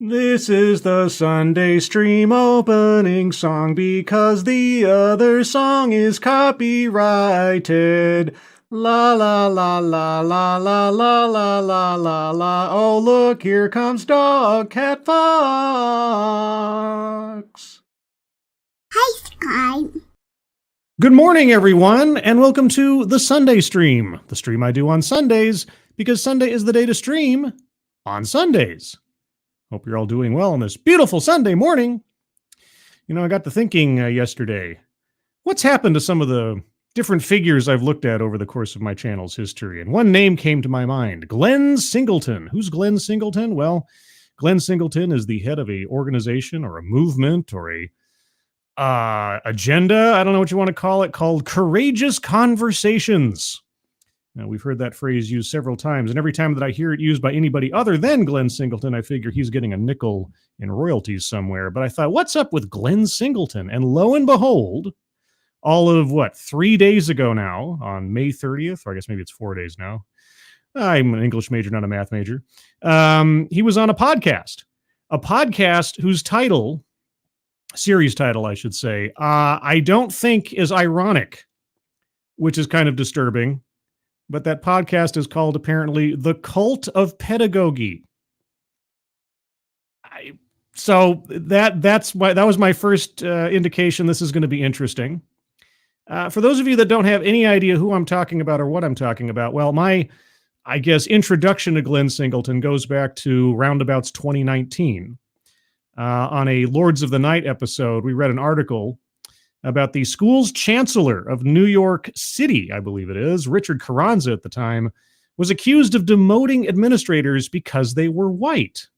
This is the Sunday stream opening song because the other song is copyrighted. La la la la la la la la la la la. Oh look, here comes Dog Cat Fox. Hi, Scribe. Good morning, everyone, and welcome to the Sunday stream. The stream I do on Sundays because Sunday is the day to stream on Sundays. Hope you're all doing well on this beautiful Sunday morning. You know, I got to thinking yesterday, what's happened to some of the different figures I've looked at over the course of my channel's history? And one name came to my mind, Glenn Singleton. Who's Glenn Singleton? Well, Glenn Singleton is the head of a organization or a movement or a agenda, I don't know what you want to call it, called Courageous Conversations. Now, we've heard that phrase used several times, and every time that I hear it used by anybody other than Glenn Singleton, I figure he's getting a nickel in royalties somewhere. But I thought, what's up with Glenn Singleton? And lo and behold, all of 3 days ago now, on May 30th, or I guess maybe it's 4 days now. I'm an English major, not a math major. He was on a podcast whose title, series title, I should say, I don't think is ironic, which is kind of disturbing. But that podcast is called, apparently, The Cult of Pedagogy. So that was my first indication this is going to be interesting. For those of you that don't have any idea who I'm talking about or what I'm talking about, well, my, I guess, introduction to Glenn Singleton goes back to roundabouts 2019. On a Lords of the Night episode, we read an article about the school's chancellor of New York City, I believe it is, Richard Carranza at the time, was accused of demoting administrators because they were white.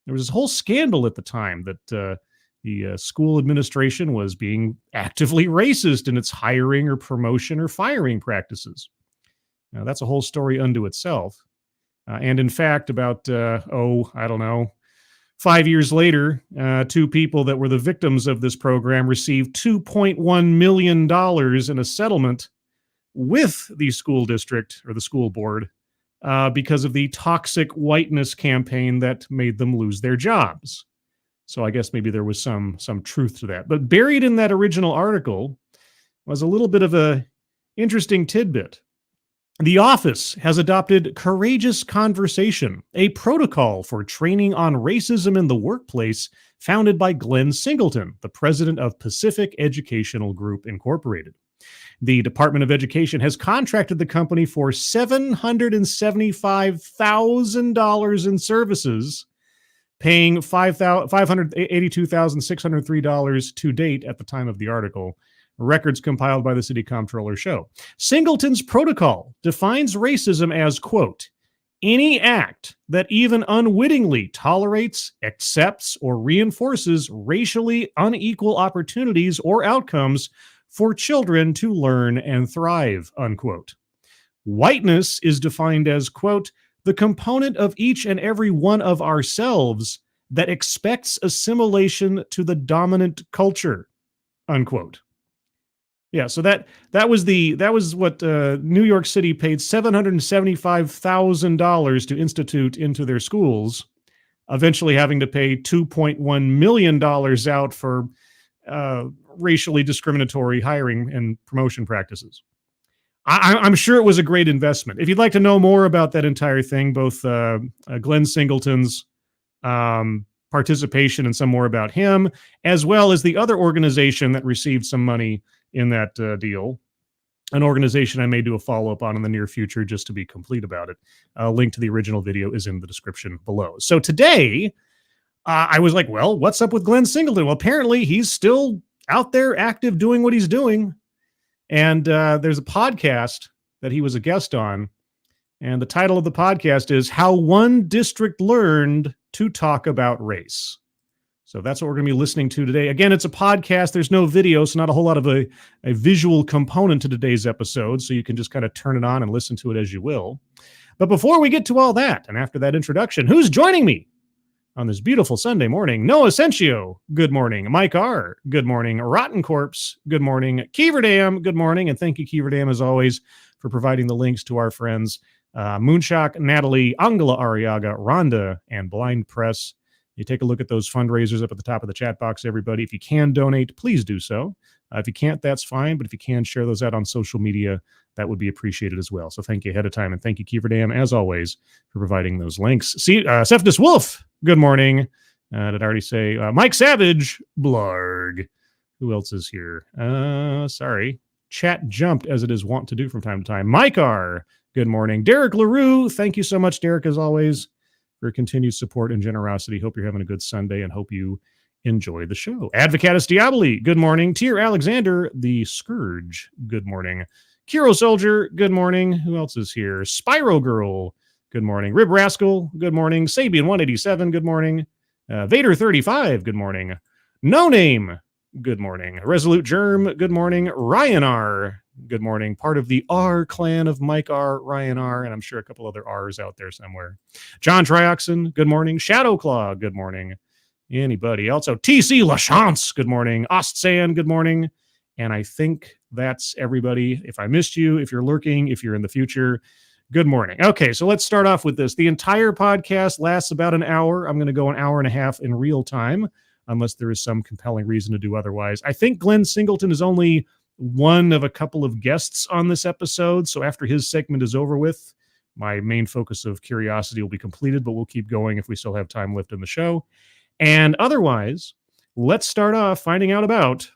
There was this whole scandal at the time that the school administration was being actively racist in its hiring or promotion or firing practices. Now, that's a whole story unto itself. And in fact, about, 5 years later, two people that were the victims of this program received $2.1 million in a settlement with the school district or the school board because of the toxic whiteness campaign that made them lose their jobs. So I guess maybe there was some truth to that. But buried in that original article was a little bit of a interesting tidbit. The office has adopted Courageous Conversation, a protocol for training on racism in the workplace founded by Glenn Singleton, the president of Pacific Educational Group, Incorporated. The Department of Education has contracted the company for $775,000 in services, paying $582,603 to date at the time of the article. Records compiled by the city comptroller show. Singleton's protocol defines racism as, quote, any act that even unwittingly tolerates, accepts, or reinforces racially unequal opportunities or outcomes for children to learn and thrive, unquote. Whiteness is defined as, quote, the component of each and every one of ourselves that expects assimilation to the dominant culture, unquote. Yeah, so that was what New York City paid $775,000 to institute into their schools, eventually having to pay $2.1 million out for racially discriminatory hiring and promotion practices. I'm sure it was a great investment. If you'd like to know more about that entire thing, both Glenn Singleton's participation and some more about him, as well as the other organization that received some money in that deal, an organization I may do a follow-up on in the near future just to be complete about it. A link to the original video is in the description below. So today, I was like, well, what's up with Glenn Singleton? Well, apparently he's still out there active doing what he's doing. And there's a podcast that he was a guest on. And the title of the podcast is How One District Learned to Talk About Race. So that's what we're going to be listening to today. Again, it's a podcast. There's no video, so not a whole lot of a visual component to today's episode, so you can just kind of turn it on and listen to it as you will. But before we get to all that, and after that introduction, who's joining me on this beautiful Sunday morning? Noah Sencio, good morning. Mike R., good morning. Rotten Corpse, good morning. Keeverdam, good morning. And thank you, Keeverdam, as always, for providing the links to our friends Moonshock, Natalie, Angela Arriaga, Rhonda, and Blind Press. You take a look at those fundraisers up at the top of the chat box, everybody. If you can donate, please do so. If you can't, that's fine. But if you can, share those out on social media. That would be appreciated as well. So thank you ahead of time. And thank you, Kieverdam, as always, for providing those links. See, Cephas Wolf, good morning. Did I already say Mike Savage, blarg. Who else is here? Sorry. Chat jumped as it is wont to do from time to time. Mike R., good morning. Derek LaRue, thank you so much, Derek, as always, for continued support and generosity. Hope you're having a good Sunday and hope you enjoy the show. Advocatus Diaboli, good morning. Tier Alexander, the Scourge, good morning. Kiro Soldier, good morning. Who else is here? Spyro Girl, good morning. Rib Rascal, good morning. Sabian 187, good morning. Vader 35, good morning. No Name, good morning. Resolute Germ, good morning. Ryan R., good morning. Part of the R clan of Mike R., Ryan R., and I'm sure a couple other R's out there somewhere. John Trioxin, good morning. Shadowclaw, good morning. Anybody else? Oh, TC LaChance, good morning. Ostsan, good morning. And I think that's everybody. If I missed you, if you're lurking, if you're in the future, good morning. Okay, so let's start off with this. The entire podcast lasts about an hour. I'm going to go an hour and a half in real time, unless there is some compelling reason to do otherwise. I think Glenn Singleton is only one of a couple of guests on this episode, so after his segment is over with, my main focus of curiosity will be completed, but we'll keep going if we still have time left in the show. And otherwise, let's start off finding out about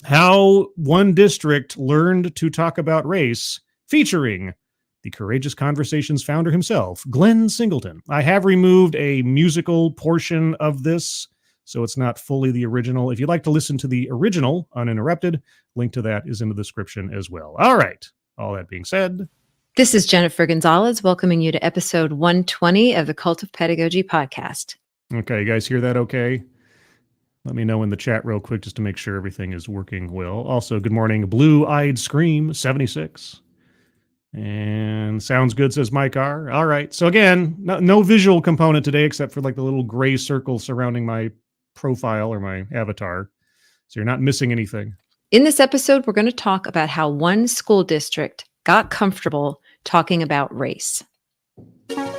how one district learned to talk about race, featuring the Courageous Conversations founder himself, Glenn Singleton. I have removed a musical portion of this, so it's not fully the original. If you'd like to listen to the original uninterrupted, link to that is in the description as well. All right. All that being said, this is Jennifer Gonzalez welcoming you to episode 120 of the Cult of Pedagogy podcast. Okay, you guys hear that okay? Let me know in the chat real quick just to make sure everything is working well. Also, good morning, Blue-Eyed Scream 76. And sounds good, says Mike R. All right. So again, no visual component today except for like the little gray circle surrounding my profile or my avatar. So you're not missing anything. In this episode, we're going to talk about how one school district got comfortable talking about race.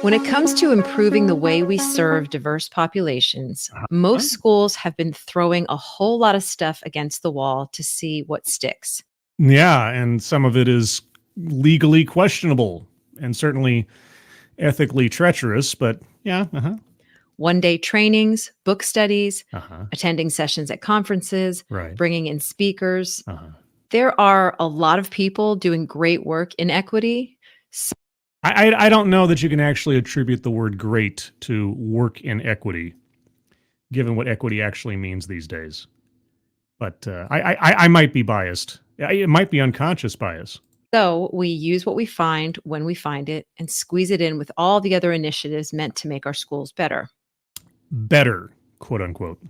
When it comes to improving the way we serve diverse populations, most schools have been throwing a whole lot of stuff against the wall to see what sticks. Yeah, and some of it is legally questionable and certainly ethically treacherous, but yeah. One-day trainings, book studies, attending sessions at conferences, bringing in speakers. There are a lot of people doing great work in equity. I don't know that you can actually attribute the word great to work in equity, given what equity actually means these days. But I might be biased. It might be unconscious bias. So we use what we find when we find it and squeeze it in with all the other initiatives meant to make our schools better. Better, quote unquote.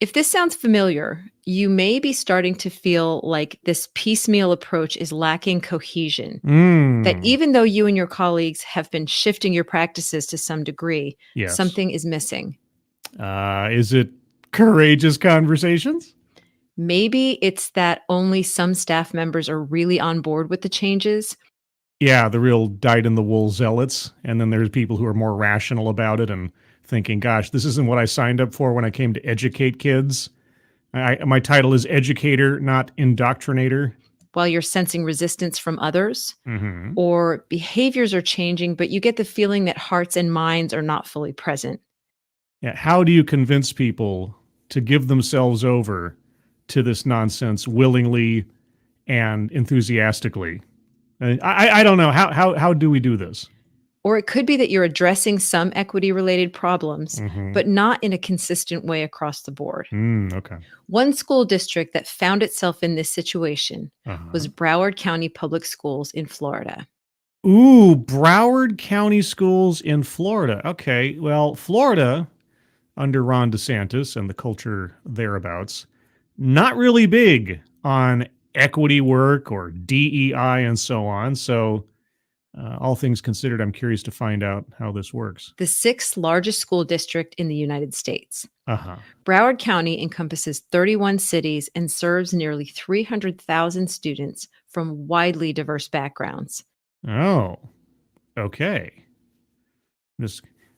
If this sounds familiar, you may be starting to feel like this piecemeal approach is lacking cohesion. That even though you and your colleagues have been shifting your practices to some degree, something is missing. Is it Courageous Conversations? Maybe it's that only some staff members are really on board with the changes. Yeah, the real dyed-in-the-wool zealots. And then there's people who are more rational about it and thinking, gosh, this isn't what I signed up for when I came to educate kids. My title is educator, not indoctrinator. While you're sensing resistance from others, or behaviors are changing, but you get the feeling that hearts and minds are not fully present. Yeah, how do you convince people to give themselves over to this nonsense willingly and enthusiastically? I don't know. How do we do this? Or it could be that you're addressing some equity-related problems, but not in a consistent way across the board. Okay. One school district that found itself in this situation was Broward County Public Schools in Florida. Ooh, Broward County Schools in Florida. Okay, well, Florida, under Ron DeSantis and the culture thereabouts, not really big on equity work or DEI and so on. So all things considered, I'm curious to find out how this works. The sixth largest school district in the United States. Broward County encompasses 31 cities and serves nearly 300,000 students from widely diverse backgrounds. Oh, okay.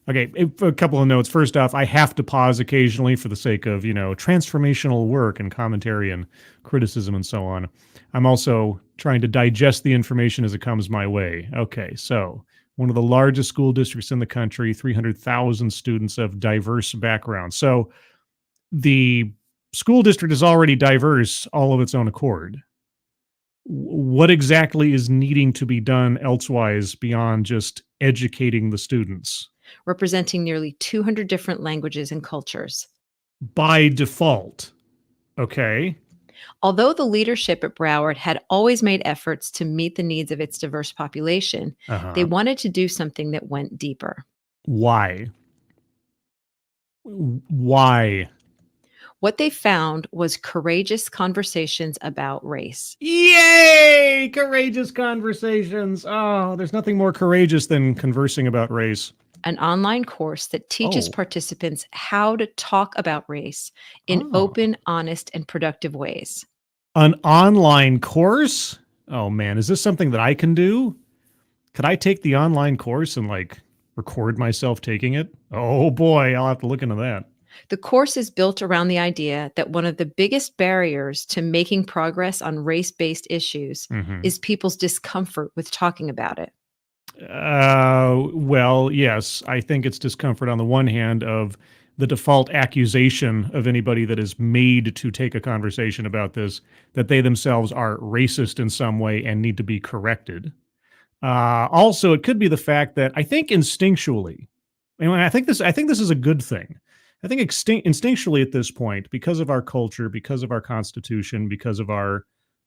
Okay, a couple of notes. First off, I have to pause occasionally for the sake of, transformational work and commentary and criticism and so on. I'm also trying to digest the information as it comes my way. Okay, so one of the largest school districts in the country, 300,000 students of diverse backgrounds. So the school district is already diverse all of its own accord. What exactly is needing to be done elsewise beyond just educating the students? Representing nearly 200 different languages and cultures. By default. Okay. Although the leadership at Broward had always made efforts to meet the needs of its diverse population, they wanted to do something that went deeper. Why? Why? What they found was courageous conversations about race. Yay! Courageous conversations. Oh, there's nothing more courageous than conversing about race. An online course that teaches participants how to talk about race in open, honest, and productive ways. An online course? Oh man, is this something that I can do? Could I take the online course and record myself taking it? Oh boy, I'll have to look into that. The course is built around the idea that one of the biggest barriers to making progress on race-based issues is people's discomfort with talking about it. Well, yes, I think it's discomfort on the one hand of the default accusation of anybody that is made to take a conversation about this, that they themselves are racist in some way and need to be corrected. Also, it could be the fact that I think instinctually, and I think this is a good thing. I think instinctually at this point, because of our culture, because of our constitution, because of our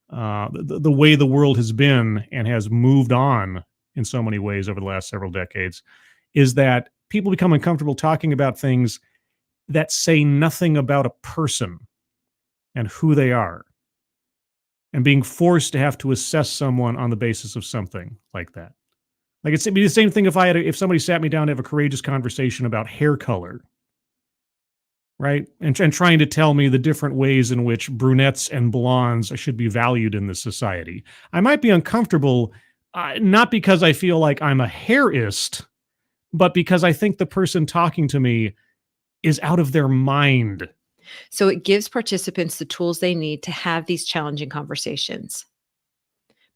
the way the world has been and has moved on in so many ways over the last several decades, is that people become uncomfortable talking about things that say nothing about a person and who they are, and being forced to have to assess someone on the basis of something like that. Like it'd be the same thing if somebody sat me down to have a courageous conversation about hair color, right? And trying to tell me the different ways in which brunettes and blondes should be valued in this society. I might be uncomfortable, not because I feel like I'm a hairist, but because I think the person talking to me is out of their mind. So it gives participants the tools they need to have these challenging conversations.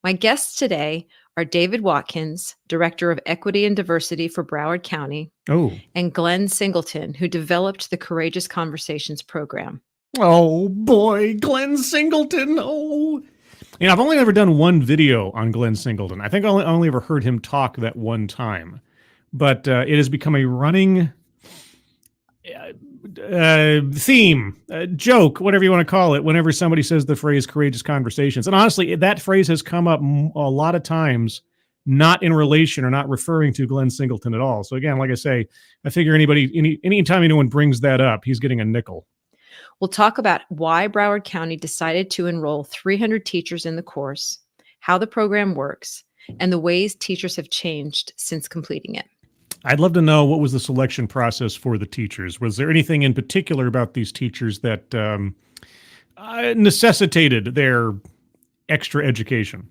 My guests today are David Watkins, Director of Equity and Diversity for Broward County, and Glenn Singleton, who developed the Courageous Conversations program. Oh boy, Glenn Singleton. Oh, I've only ever done one video on Glenn Singleton. I think I only ever heard him talk that one time, but it has become a running theme, joke, whatever you want to call it, whenever somebody says the phrase courageous conversations. And honestly, that phrase has come up a lot of times, not in relation or not referring to Glenn Singleton at all. So again, like I say, I figure anytime anyone brings that up, he's getting a nickel. We'll talk about why Broward County decided to enroll 300 teachers in the course, how the program works, and the ways teachers have changed since completing it. I'd love to know, what was the selection process for the teachers? Was there anything in particular about these teachers that necessitated their extra education?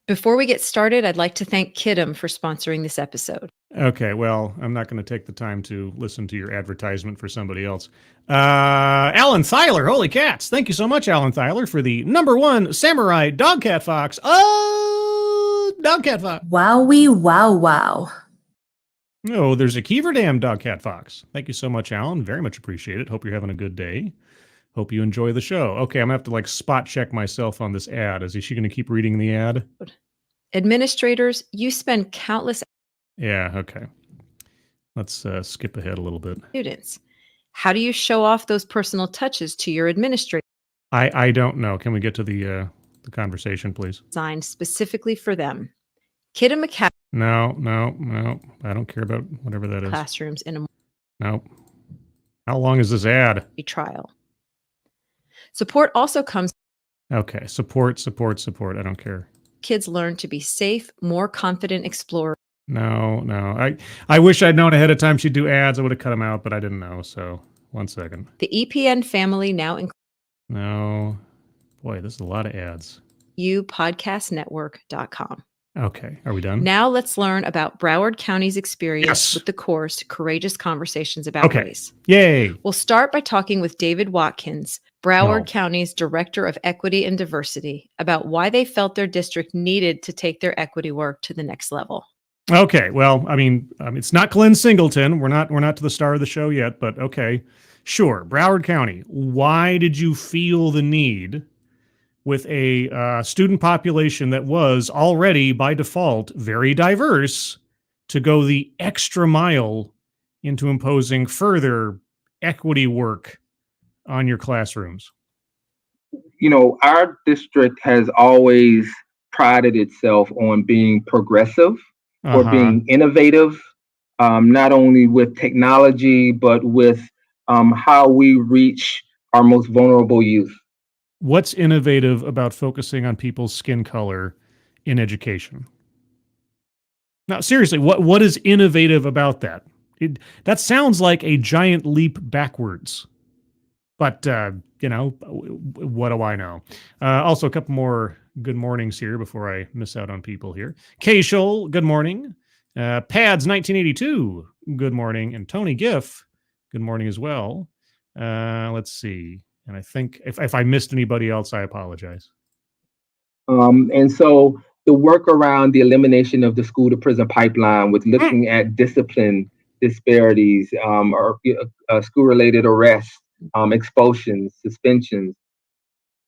Before we get started, I'd like to thank Kidem for sponsoring this episode. Okay, well, I'm not going to take the time to listen to your advertisement for somebody else. Alan Thyler, holy cats. Thank you so much, Alan Thyler, for the #1 Samurai Dogcat Fox. Oh, Dogcat Fox. Wowie, wow, wow. Oh, there's a Kiever Dam Dogcat Fox. Thank you so much, Alan. Very much appreciate it. Hope you're having a good day. Hope you enjoy the show. Okay, I'm going to have to spot check myself on this ad. Is she going to keep reading the ad? Administrators, you spend countless Yeah, okay. Let's skip ahead a little bit. Students. How do you show off those personal touches to your administrator? I don't know. Can we get to the conversation, please? Designed specifically for them. Kidem Academy. No. I don't care about whatever that is. Classrooms in a No. How long is this ad? trial. Support also comes. Okay, support. I don't care. Kids learn to be safe, more confident explorers. No. I wish I'd known ahead of time she'd do ads. I would have cut them out, but I didn't know. So 1 second. The EPN family now includes No. Boy, this is a lot of ads. YouPodcastNetwork.com. Okay. Are we done? Now let's learn about Broward County's experience Yes. with the course Courageous Conversations About Okay. Race. Yay. We'll start by talking with David Watkins, Broward Oh. County's Director of Equity and Diversity, about why they felt their district needed to take their equity work to the next level. Okay. Well, I mean, it's not Glenn Singleton. We're not to the star of the show yet, but okay. Sure. Broward County. Why did you feel the need with a student population that was already by default very diverse to go the extra mile into imposing further equity work on your classrooms? Our district has always prided itself on being progressive or being innovative, not only with technology, but with how we reach our most vulnerable youth. What's innovative about focusing on people's skin color in education? Now, seriously, what is innovative about that? That sounds like a giant leap backwards. But, what do I know? Also, a couple more good mornings here before I miss out on people here. Kay Scholl, good morning. Pads 1982, good morning. And Tony Giff, good morning as well. Let's see. And I think if I missed anybody else, I apologize. And so the work around the elimination of the school to prison pipeline with looking at discipline disparities or school-related arrests, expulsions, suspensions.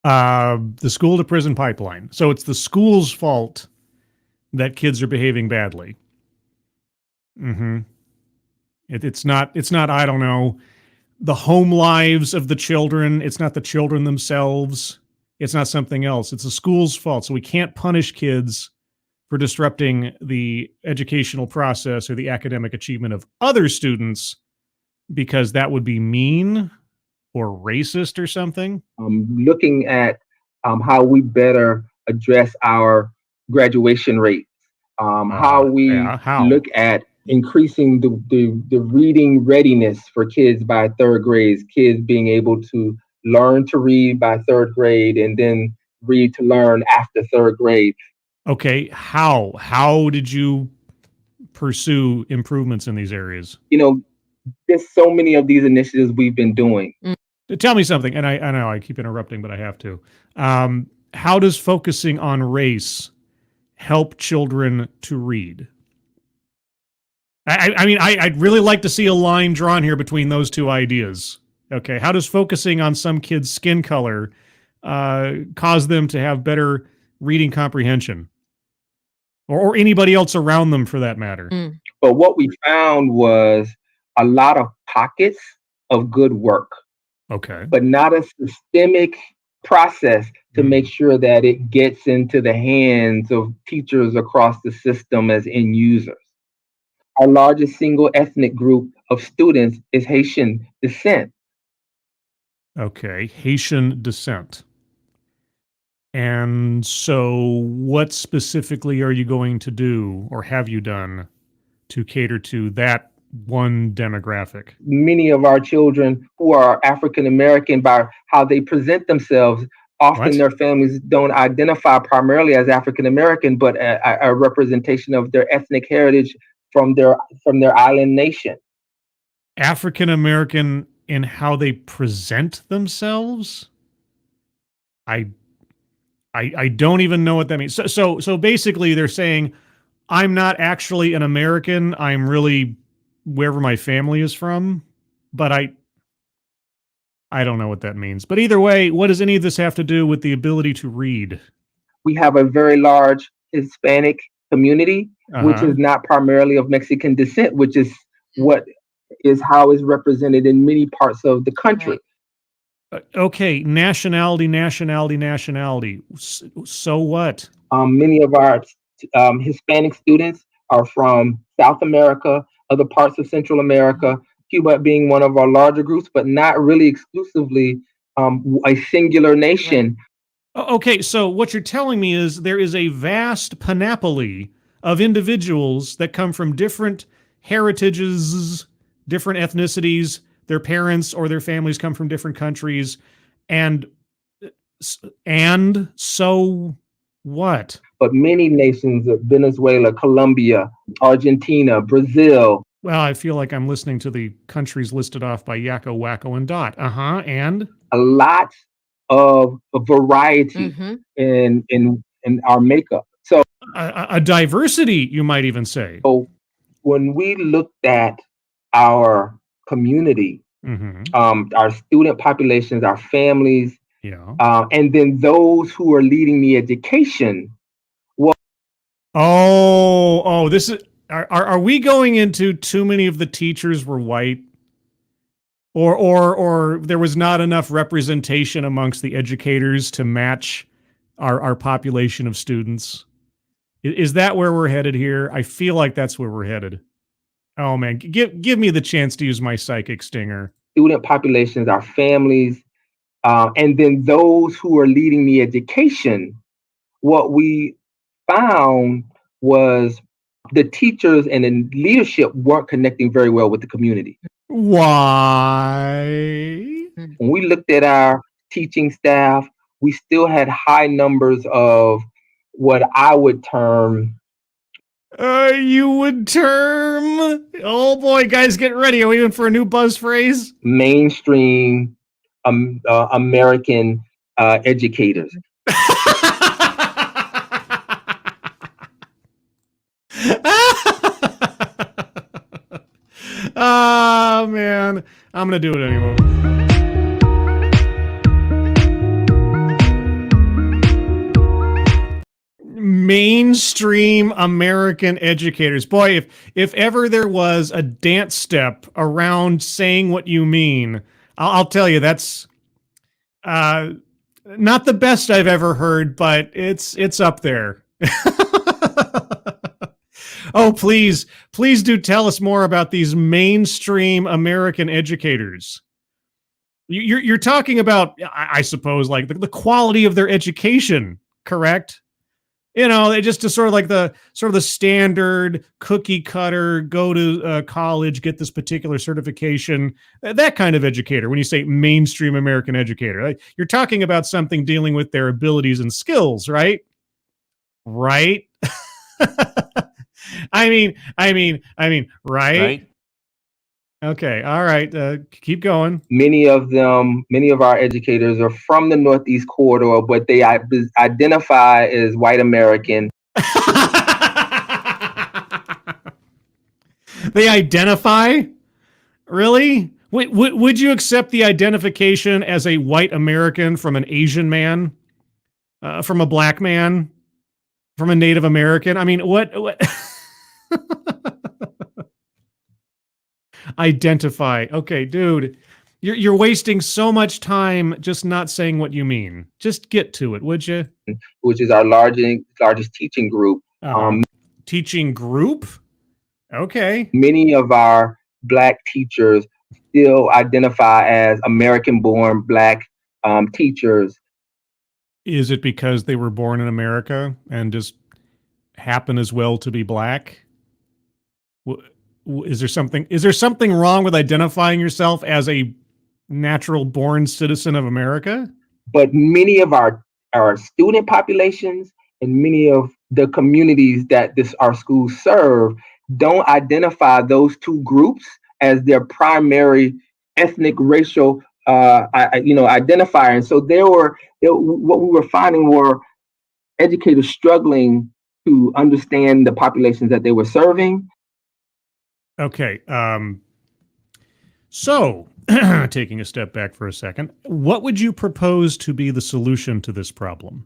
The school to prison pipeline. So it's the school's fault that kids are behaving badly. Mm-hmm. It's not, I don't know, the home lives of the children. It's not the children themselves. It's not something else. It's the school's fault. So we can't punish kids for disrupting the educational process or the academic achievement of other students because that would be mean or racist or something. Looking at how we better address our graduation rates, how we look at increasing the reading readiness for kids by third grade, kids being able to learn to read by third grade and then read to learn after third grade. Okay, how did you pursue improvements in these areas? There's so many of these initiatives we've been doing. Tell me something, and I know I keep interrupting, but I have to. How does focusing on race help children to read? I mean, I'd really like to see a line drawn here between those two ideas. Okay, how does focusing on some kids' skin color cause them to have better reading comprehension? Or anybody else around them, for that matter? But what we found was a lot of pockets of good work. Okay. But not a systemic process to make sure that it gets into the hands of teachers across the system as end users. Our largest single ethnic group of students is Haitian descent. Okay, Haitian descent. And so what specifically are you going to do or have you done to cater to that one demographic? Many of our children who are African American, by how they present themselves, often their families don't identify primarily as African American, but a representation of their ethnic heritage from their island nation. African American in how they present themselves? I don't even know what that means. So basically they're saying, I'm not actually an American. I'm really wherever my family is from, but I don't know what that means. But either way, what does any of this have to do with the ability to read? We have a very large Hispanic community, which is not primarily of Mexican descent, which is how it's represented in many parts of the country. Okay, nationality. So what? Many of our Hispanic students are from South America, other parts of Central America, Cuba being one of our larger groups, but not really exclusively a singular nation. Okay, so what you're telling me is there is a vast panoply of individuals that come from different heritages, different ethnicities, their parents or their families come from different countries, and so what? but many nations, Venezuela, Colombia, Argentina, Brazil. Well, I feel like I'm listening to the countries listed off by Yakko, Wacko, and Dot. And? A lot of variety in our makeup. So a diversity, you might even say. So when we looked at our community, our student populations, our families, and then those who are leading the education. Well, this is. Are we going into too many of the teachers were white, or there was not enough representation amongst the educators to match our population of students? Is that where we're headed here? I feel like that's where we're headed. Oh man, give me the chance to use my psychic stinger. Student populations, our families, and then those who are leading the education. What we found was the teachers and the leadership weren't connecting very well with the community. Why? When we looked at our teaching staff, we still had high numbers of what I would term. You would term? Oh boy, guys, get ready. Are we in for a new buzz phrase? Mainstream American educators. Oh man, I'm gonna do it anyway. Mainstream American educators. Boy, if ever there was a dance step around saying what you mean, I'll tell you that's not the best I've ever heard, but it's up there. Oh, please do tell us more about these mainstream American educators. You're talking about, I suppose, like the quality of their education, correct? You know, they just sort of like the standard cookie cutter, go to college, get this particular certification, that kind of educator. When you say mainstream American educator, you're talking about something dealing with their abilities and skills, right? Right? I mean, right? Okay, all right. Keep going. Many of our educators are from the Northeast corridor, but they identify as white American. They identify? Really? Would you accept the identification as a white American from an Asian man? From a black man? From a Native American? I mean, what? Identify. Okay, dude, you're wasting so much time just not saying what you mean. Just get to it, would you? Which is our largest teaching group. Teaching group? Okay. Many of our Black teachers still identify as American-born Black teachers. Is it because they were born in America and just happen as well to be Black? Is there something wrong with identifying yourself as a natural born citizen of America? But many of our student populations and many of the communities that our schools serve don't identify those two groups as their primary ethnic racial identifier. And so what we were finding were educators struggling to understand the populations that they were serving. Okay. So taking a step back for a second, what would you propose to be the solution to this problem?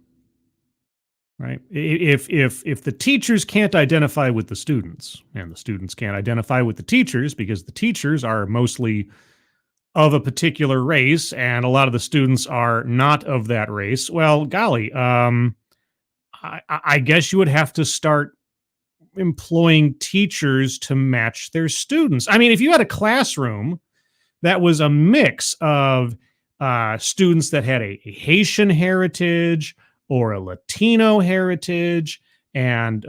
Right? If the teachers can't identify with the students and the students can't identify with the teachers because the teachers are mostly of a particular race and a lot of the students are not of that race, well, golly, I guess you would have to start employing teachers to match their students. I mean, if you had a classroom that was a mix of students that had a Haitian heritage or a Latino heritage and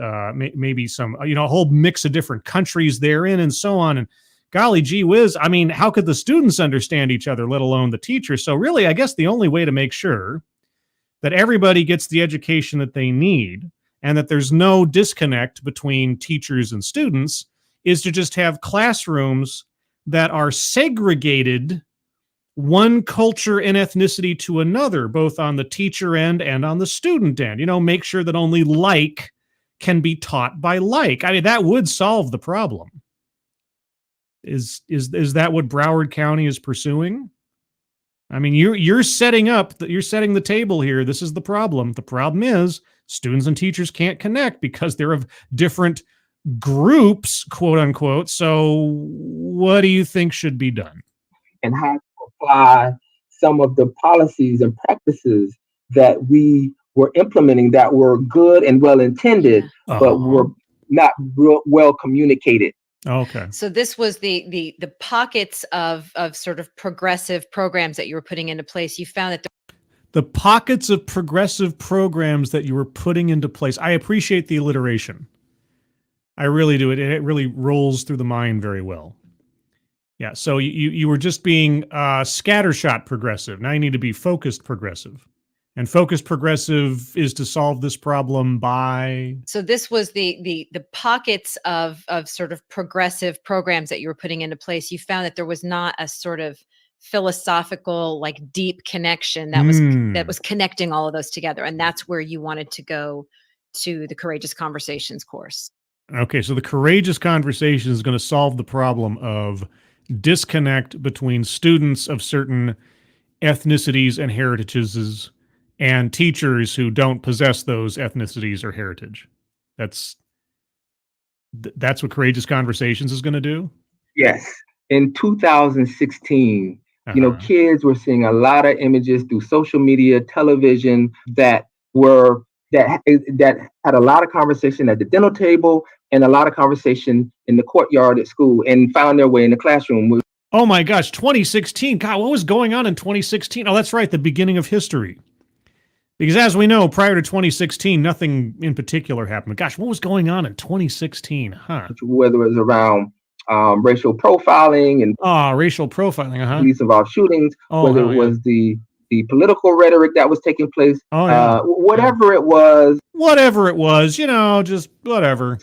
maybe some, a whole mix of different countries therein and so on. And golly gee whiz, I mean, how could the students understand each other, let alone the teachers? So really, I guess the only way to make sure that everybody gets the education that they need and that there's no disconnect between teachers and students is to just have classrooms that are segregated one culture and ethnicity to another, both on the teacher end and on the student end. Make sure that only like can be taught by like. I mean, that would solve the problem. Is that what Broward County is pursuing? I mean, you're setting the table here. This is the problem. The problem is students and teachers can't connect because they're of different groups, quote unquote. So what do you think should be done? And how to apply some of the policies and practices that we were implementing that were good and well intended, but were not well communicated. Okay. So this was the pockets of sort of progressive programs that you were putting into place. You found that the pockets of progressive programs that you were putting into place. I appreciate the alliteration. I really do. It really rolls through the mind very well. Yeah. So you were just being scattershot progressive. Now you need to be focused progressive. And focused progressive is to solve this problem by. So this was the pockets of sort of progressive programs that you were putting into place. You found that there was not a sort of philosophical, like deep connection that was connecting all of those together. And that's where you wanted to go to the Courageous Conversations course. Okay. So the Courageous Conversation is going to solve the problem of disconnect between students of certain ethnicities and heritages and teachers who don't possess those ethnicities or heritage. That's what Courageous Conversations is going to do? Yes. In 2016, kids were seeing a lot of images through social media, television that had a lot of conversation at the dinner table and a lot of conversation in the courtyard at school and found their way in the classroom. Oh my gosh, 2016. God, what was going on in 2016? Oh, that's right, the beginning of history. Because as we know, prior to 2016, nothing in particular happened. Gosh, what was going on in 2016? Whether it was around racial profiling and racial profiling, police-involved shootings, whether it was the political rhetoric that was taking place, whatever it was. Whatever it was, just whatever.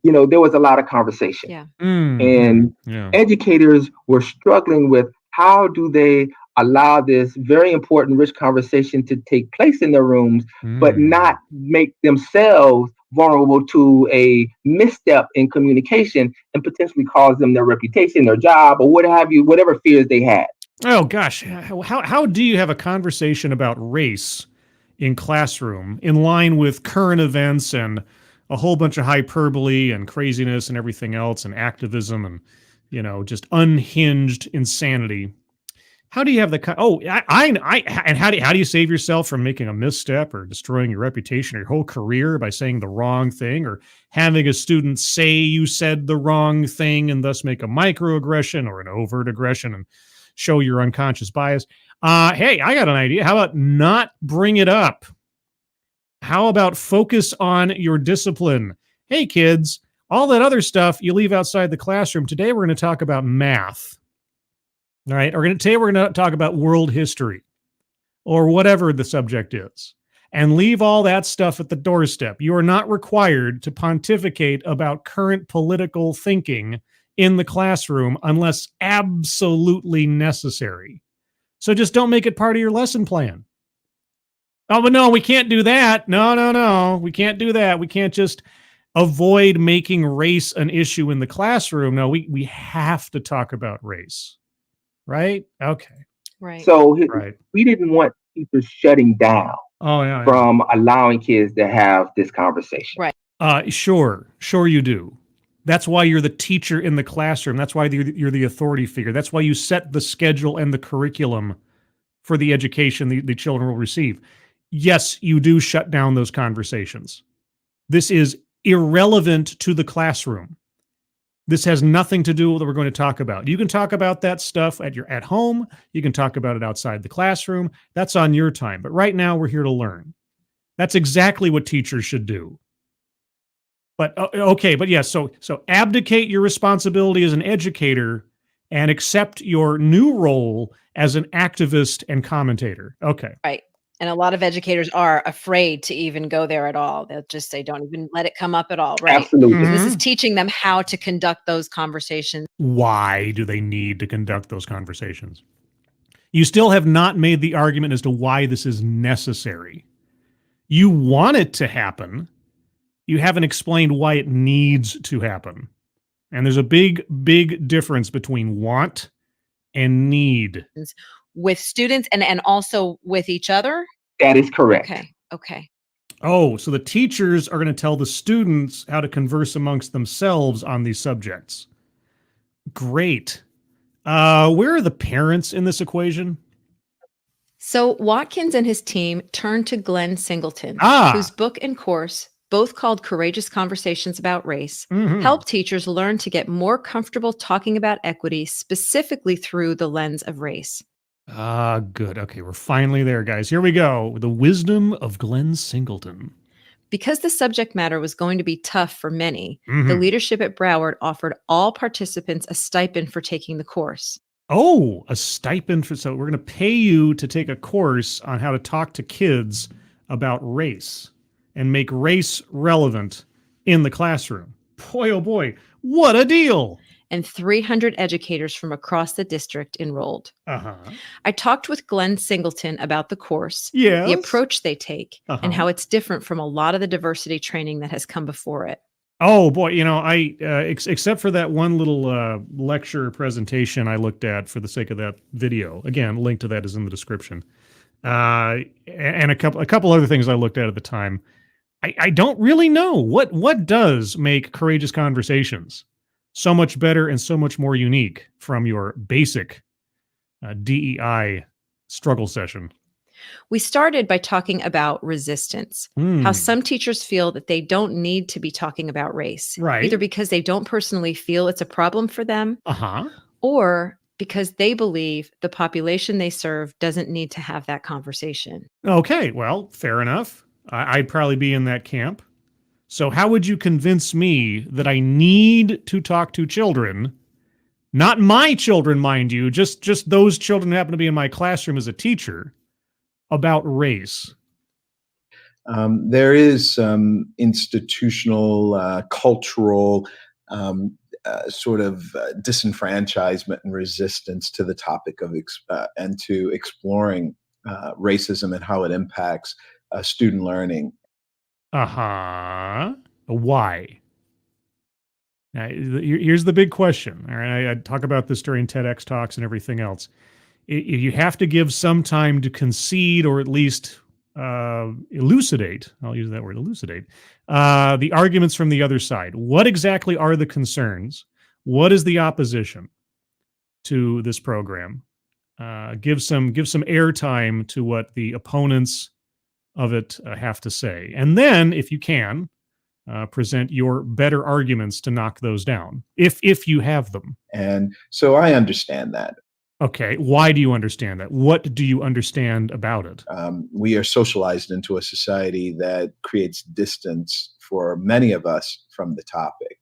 There was a lot of conversation. Yeah. And educators were struggling with how do they allow this very important, rich conversation to take place in their rooms, but not make themselves vulnerable to a misstep in communication and potentially cause them their reputation, their job, or what have you, whatever fears they had. Oh gosh, how do you have a conversation about race in classroom in line with current events and a whole bunch of hyperbole and craziness and everything else and activism and just unhinged insanity? How do you have and how do you save yourself from making a misstep or destroying your reputation or your whole career by saying the wrong thing or having a student say you said the wrong thing and thus make a microaggression or an overt aggression and show your unconscious bias? Hey, I got an idea. How about not bring it up? How about focus on your discipline? Hey, kids, all that other stuff you leave outside the classroom. Today, we're going to talk about math. All right. Today, we're going to talk about world history or whatever the subject is, and leave all that stuff at the doorstep. You are not required to pontificate about current political thinking in the classroom unless absolutely necessary. So just don't make it part of your lesson plan. Oh, but no, we can't do that. No. We can't do that. We can't just avoid making race an issue in the classroom. No, we have to talk about race. Right? Okay. Right. So we didn't want teachers shutting down from allowing kids to have this conversation. Right. Sure you do. That's why you're the teacher in the classroom. That's why you're the authority figure. That's why you set the schedule and the curriculum for the education the children will receive. Yes, you do shut down those conversations. This is irrelevant to the classroom. This has nothing to do with what we're going to talk about. You can talk about that stuff at home. You can talk about it outside the classroom. That's on your time. But right now, we're here to learn. That's exactly what teachers should do. But okay, but yes, so abdicate your responsibility as an educator and accept your new role as an activist and commentator. Okay. Right. And a lot of educators are afraid to even go there at all. They'll just say, don't even let it come up at all, right? Absolutely. This is teaching them how to conduct those conversations. Why do they need to conduct those conversations? You still have not made the argument as to why this is necessary. You want it to happen. You haven't explained why it needs to happen. And there's a big, big difference between want and need. With students and also with each other? That is correct. Okay. Oh, so the teachers are going to tell the students how to converse amongst themselves on these subjects. Great. Where are the parents in this equation? So Watkins and his team turned to Glenn Singleton, whose book and course, both called Courageous Conversations About Race, help teachers learn to get more comfortable talking about equity, specifically through the lens of race. Good. Okay, we're finally there, guys. Here we go. The wisdom of Glenn Singleton. Because the subject matter was going to be tough for many, the leadership at Broward offered all participants a stipend for taking the course. Oh, a stipend so we're going to pay you to take a course on how to talk to kids about race and make race relevant in the classroom. Boy, oh boy, what a deal. And 300 educators from across the district enrolled. I talked with Glenn Singleton about the course, the approach they take, and how it's different from a lot of the diversity training that has come before it. Oh boy, I except for that one little lecture presentation I looked at for the sake of that video. Again, link to that is in the description. And a couple other things I looked at the time. I don't really know what does make Courageous Conversations so much better and so much more unique from your basic DEI struggle session. We started by talking about resistance, how some teachers feel that they don't need to be talking about race, either because they don't personally feel it's a problem for them, or because they believe the population they serve doesn't need to have that conversation. Okay, well, fair enough. I'd probably be in that camp. So how would you convince me that I need to talk to children, not my children, mind you, just those children who happen to be in my classroom as a teacher, about race? There is some institutional, cultural sort of disenfranchisement and resistance to the topic of and to exploring racism and how it impacts student learning. Why? Here's the big question. All right, I talk about this during TEDx talks and everything else. You have to give some time to concede or at least elucidate. I'll use that word, elucidate. The arguments from the other side. What exactly are the concerns? What is the opposition to this program? Give some airtime to what the opponents of it have to say. And then, if you can, present your better arguments to knock those down, if you have them. And so I understand that. Okay, why do you understand that? What do you understand about it? We are socialized into a society that creates distance for many of us from the topic.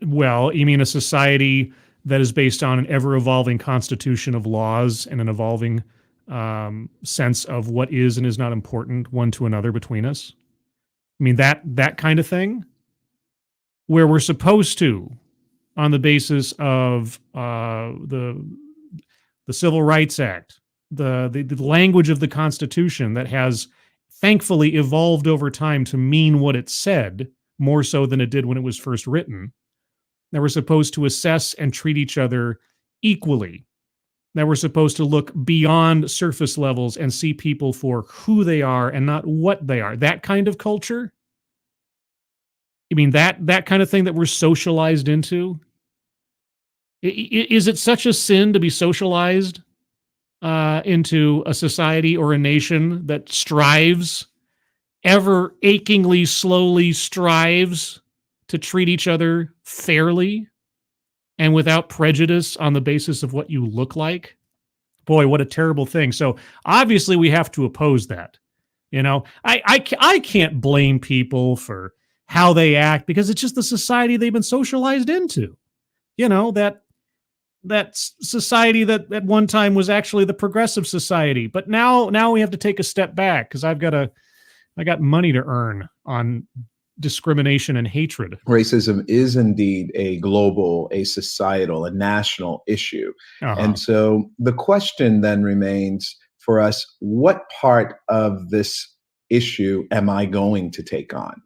Well, you mean a society that is based on an ever-evolving constitution of laws and an evolving sense of what is and is not important one to another between us? I mean, that kind of thing? Where we're supposed to, on the basis of the Civil Rights Act, the language of the Constitution that has thankfully evolved over time to mean what it said, more so than it did when it was first written, that we're supposed to assess and treat each other equally, that we're supposed to look beyond surface levels and see people for who they are and not what they are. That kind of culture? You mean that kind of thing that we're socialized into? Is it such a sin to be socialized into a society or a nation that strives, ever achingly, slowly strives to treat each other fairly and without prejudice on the basis of what you look like? Boy, what a terrible thing. So obviously we have to oppose that. I can't blame people for how they act because it's just the society they've been socialized into. That society that at one time was actually the progressive society. But now we have to take a step back because I got money to earn on discrimination and hatred. Racism is indeed a global, a societal, a national issue. And so the question then remains for us, what part of this issue am I going to take on?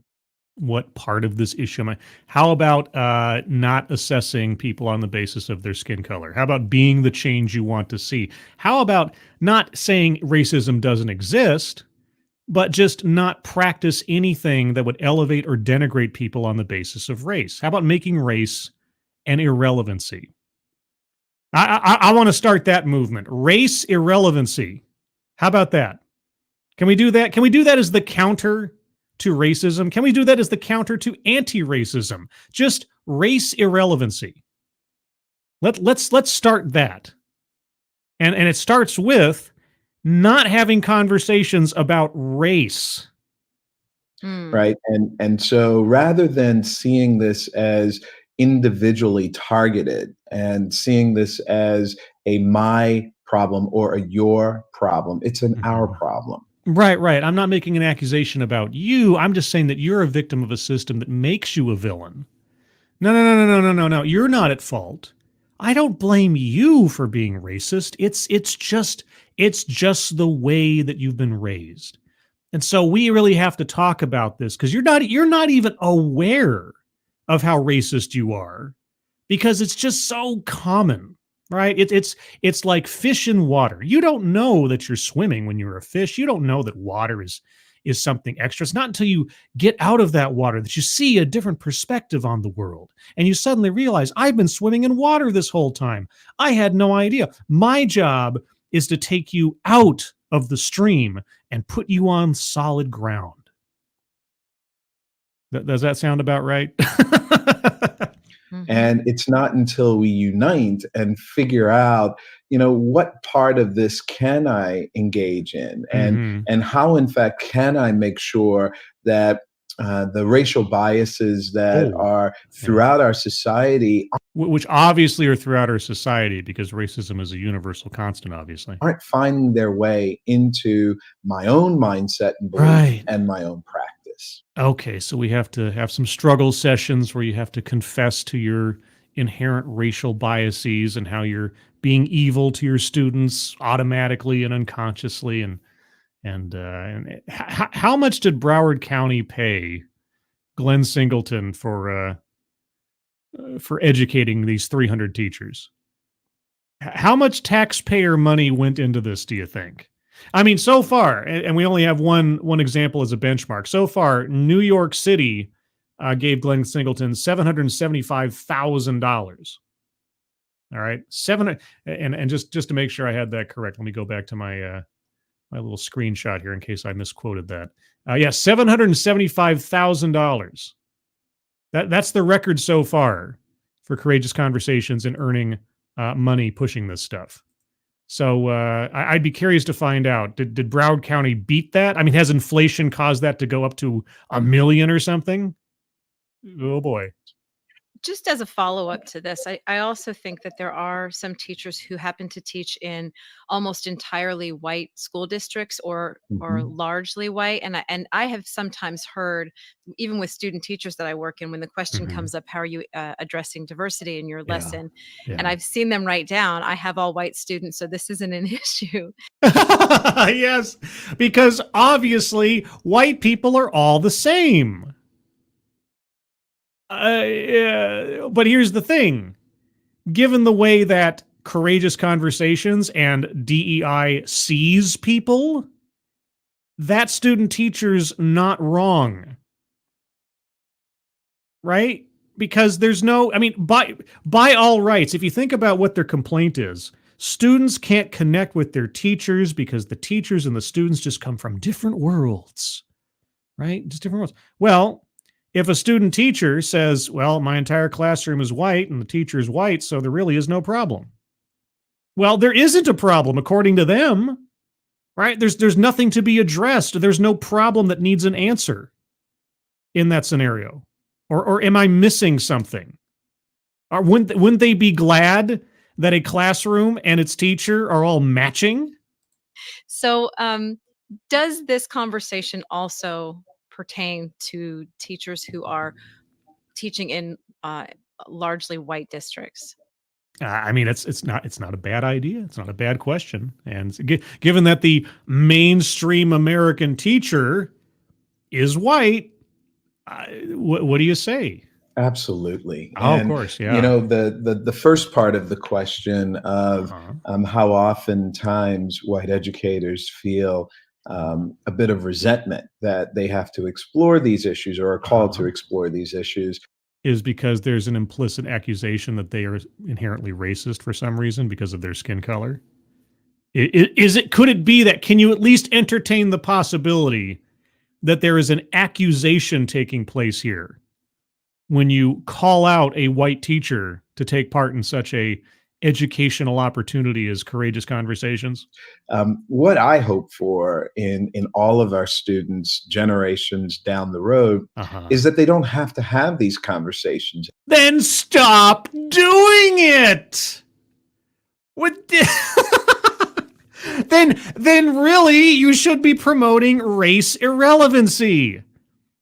What part of this issue am I? How about not assessing people on the basis of their skin color? How about being the change you want to see? How about not saying racism doesn't exist, but just not practice anything that would elevate or denigrate people on the basis of race? How about making race an irrelevancy? I want to start that movement. Race irrelevancy. How about that? Can we do that? Can we do that as the counter to racism? Can we do that as the counter to anti-racism? Just race irrelevancy. Let's start that. And it starts with not having conversations about race. Right. And so rather than seeing this as individually targeted and seeing this as a my problem or a your problem, it's an our problem. Right. I'm not making an accusation about you. I'm just saying that you're a victim of a system that makes you a villain. No. You're not at fault. I don't blame you for being racist. It's just the way that you've been raised. And so we really have to talk about this because you're not even aware of how racist you are because it's just so common. Right? It's like fish in water. You don't know that you're swimming when you're a fish. You don't know that water is something extra. It's not until you get out of that water that you see a different perspective on the world. And you suddenly realize, I've been swimming in water this whole time. I had no idea. My job is to take you out of the stream and put you on solid ground. Does that sound about right? And it's not until we unite and figure out, what part of this can I engage in and how, in fact, can I make sure that the racial biases that are throughout our society, which obviously are throughout our society because racism is a universal constant, obviously, aren't finding their way into my own mindset and belief and my own practice. Okay, so we have to have some struggle sessions where you have to confess to your inherent racial biases and how you're being evil to your students automatically and unconsciously. And how much did Broward County pay Glenn Singleton for educating these 300 teachers? How much taxpayer money went into this, do you think? I mean, so far, and we only have one example as a benchmark. So far, New York City gave Glenn Singleton $775,000. All right, and just to make sure I had that correct, let me go back to my my little screenshot here in case I misquoted that. $775,000. That's the record so far for Courageous Conversations and earning money pushing this stuff. So I'd be curious to find out, did Broward County beat that? I mean, has inflation caused that to go up to $1 million or something? Oh, boy. Just as a follow-up to this, I also think that there are some teachers who happen to teach in almost entirely white school districts or largely white. And I have sometimes heard, even with student teachers that I work in, when the question comes up, how are you addressing diversity in your lesson? And I've seen them write down, I have all white students, so this isn't an issue. Yes, because obviously white people are all the same. But here's the thing. Given the way that Courageous Conversations and DEI sees people, that student teacher's not wrong. Right? Because there's no, I mean, by all rights, if you think about what their complaint is, students can't connect with their teachers because the teachers and the students just come from different worlds. Right? Just different worlds. Well, if a student teacher says, well, my entire classroom is white and the teacher is white, so there really is no problem. Well, there isn't a problem according to them, right? There's nothing to be addressed. There's no problem that needs an answer in that scenario. Or am I missing something? Or wouldn't they be glad that a classroom and its teacher are all matching? So, does this conversation also pertain to teachers who are teaching in largely white districts? I mean, it's not a bad idea. It's not a bad question. And given that the mainstream American teacher is white, what do you say? Absolutely. Oh, And, of course, yeah. you know, the first part of the question of how oftentimes white educators feel a bit of resentment that they have to explore these issues or are called to explore these issues is because there's an implicit accusation that they are inherently racist for some reason because of their skin color. Could it be that, can you at least entertain the possibility that there is an accusation taking place here when you call out a white teacher to take part in such a educational opportunity as Courageous Conversations? What I hope for in all of our students generations down the road is that they don't have to have these conversations. Then stop doing it. Then really you should be promoting race irrelevancy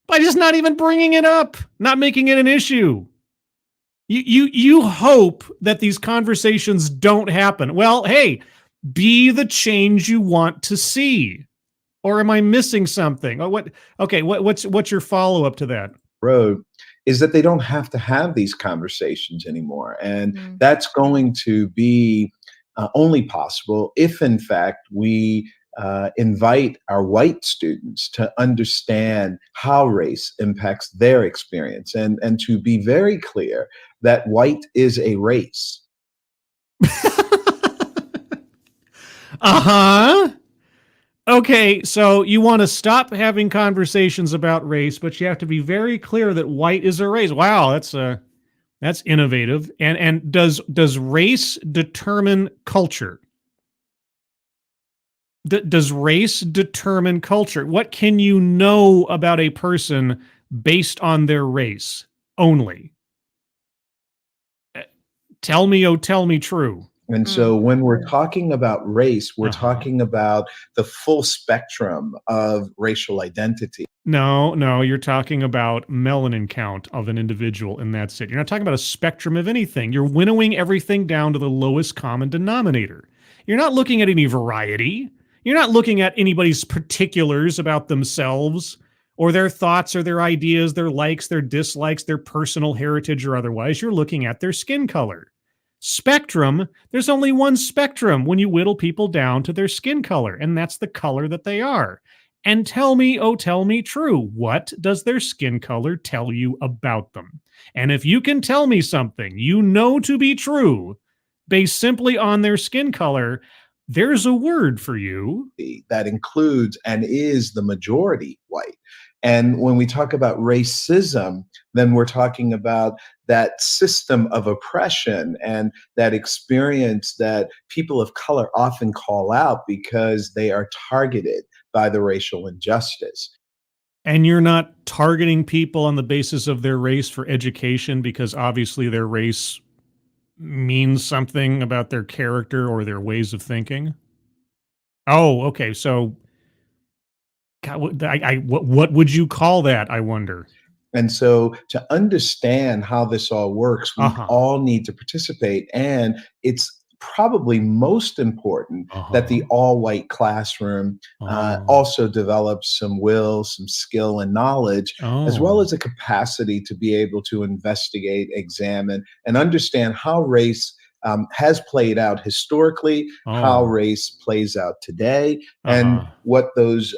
by just not even bringing it up, not making it an issue. You hope that these conversations don't happen. Well, hey, be the change you want to see. Or am I missing something? What's your follow-up to that? Road is that they don't have to have these conversations anymore. And that's going to be only possible if, in fact, we invite our white students to understand how race impacts their experience and to be very clear that white is a race. Okay, so you want to stop having conversations about race, but you have to be very clear that white is a race. Wow, that's innovative. And does race determine culture? Does race determine culture? What can you know about a person based on their race only? Tell me true. And so when we're talking about race, we're talking about the full spectrum of racial identity. No, you're talking about melanin count of an individual, and that's it. You're not talking about a spectrum of anything. You're winnowing everything down to the lowest common denominator. You're not looking at any variety. You're not looking at anybody's particulars about themselves or their thoughts or their ideas, their likes, their dislikes, their personal heritage or otherwise. You're looking at their skin color. Spectrum, there's only one spectrum when you whittle people down to their skin color, and that's the color that they are. And tell me true, what does their skin color tell you about them? And if you can tell me something you know to be true based simply on their skin color, there's a word for you. That includes and is the majority white. And when we talk about racism, then we're talking about that system of oppression and that experience that people of color often call out because they are targeted by the racial injustice. And you're not targeting people on the basis of their race for education because obviously their race means something about their character or their ways of thinking? Oh, okay. So God, what would you call that, I wonder? And so to understand how this all works, we all need to participate. And it's probably most important that the all-white classroom also develops some will, some skill and knowledge, as well as a capacity to be able to investigate, examine, and understand how race has played out historically, how race plays out today, and what those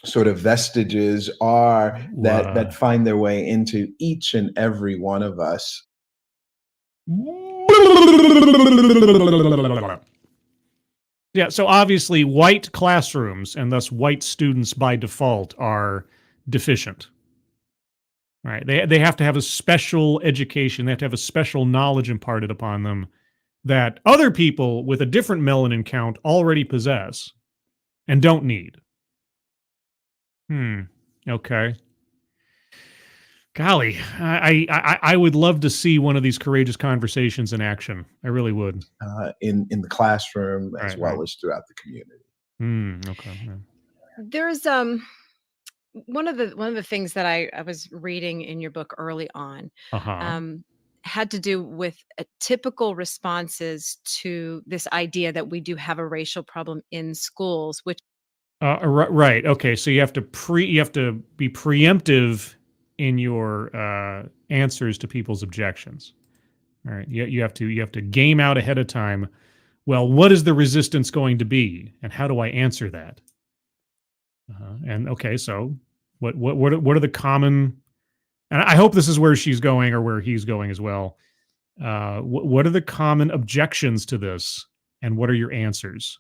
sort of vestiges are that find their way into each and every one of us. Yeah, so obviously white classrooms and thus white students by default are deficient. Right? They have to have a special education, they have to have a special knowledge imparted upon them that other people with a different melanin count already possess and don't need. Okay. Golly, I would love to see one of these courageous conversations in action. I really would. In the classroom as well as throughout the community. Okay. Yeah. There's one of the things that I was reading in your book early on had to do with typical responses to this idea that we do have a racial problem in schools, which right. Okay. So you have to be preemptive in your answers to people's objections. All right. You have to game out ahead of time. Well, what is the resistance going to be, and how do I answer that? And okay, so what are the common? And I hope this is where she's going or where he's going as well. What are the common objections to this, and what are your answers?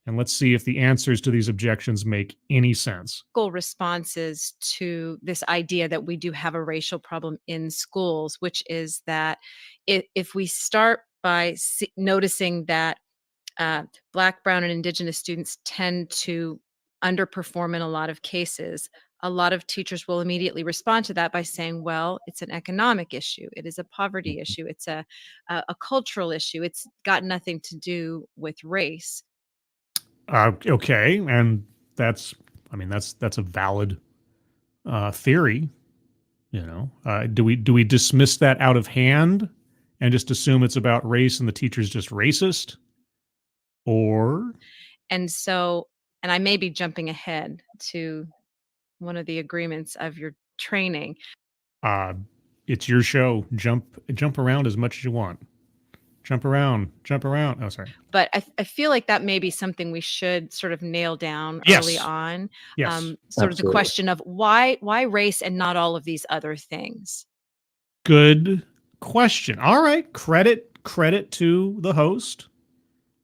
And let's see if the answers to these objections make any sense. Responses to this idea that we do have a racial problem in schools, which is that if we start by noticing that Black, Brown, and Indigenous students tend to underperform in a lot of cases, a lot of teachers will immediately respond to that by saying, well, it's an economic issue. It is a poverty issue. It's a cultural issue. It's got nothing to do with race. Okay, and that's a valid theory. Do we dismiss that out of hand and just assume it's about race and the teacher's just racist? And I may be jumping ahead to one of the agreements of your training. It's your show. Jump around as much as you want. Jump around. Oh, sorry. But I feel like that may be something we should sort of nail down early on. Yes. Sort Absolutely. Of the question of why race and not all of these other things. Good question. All right. Credit to the host.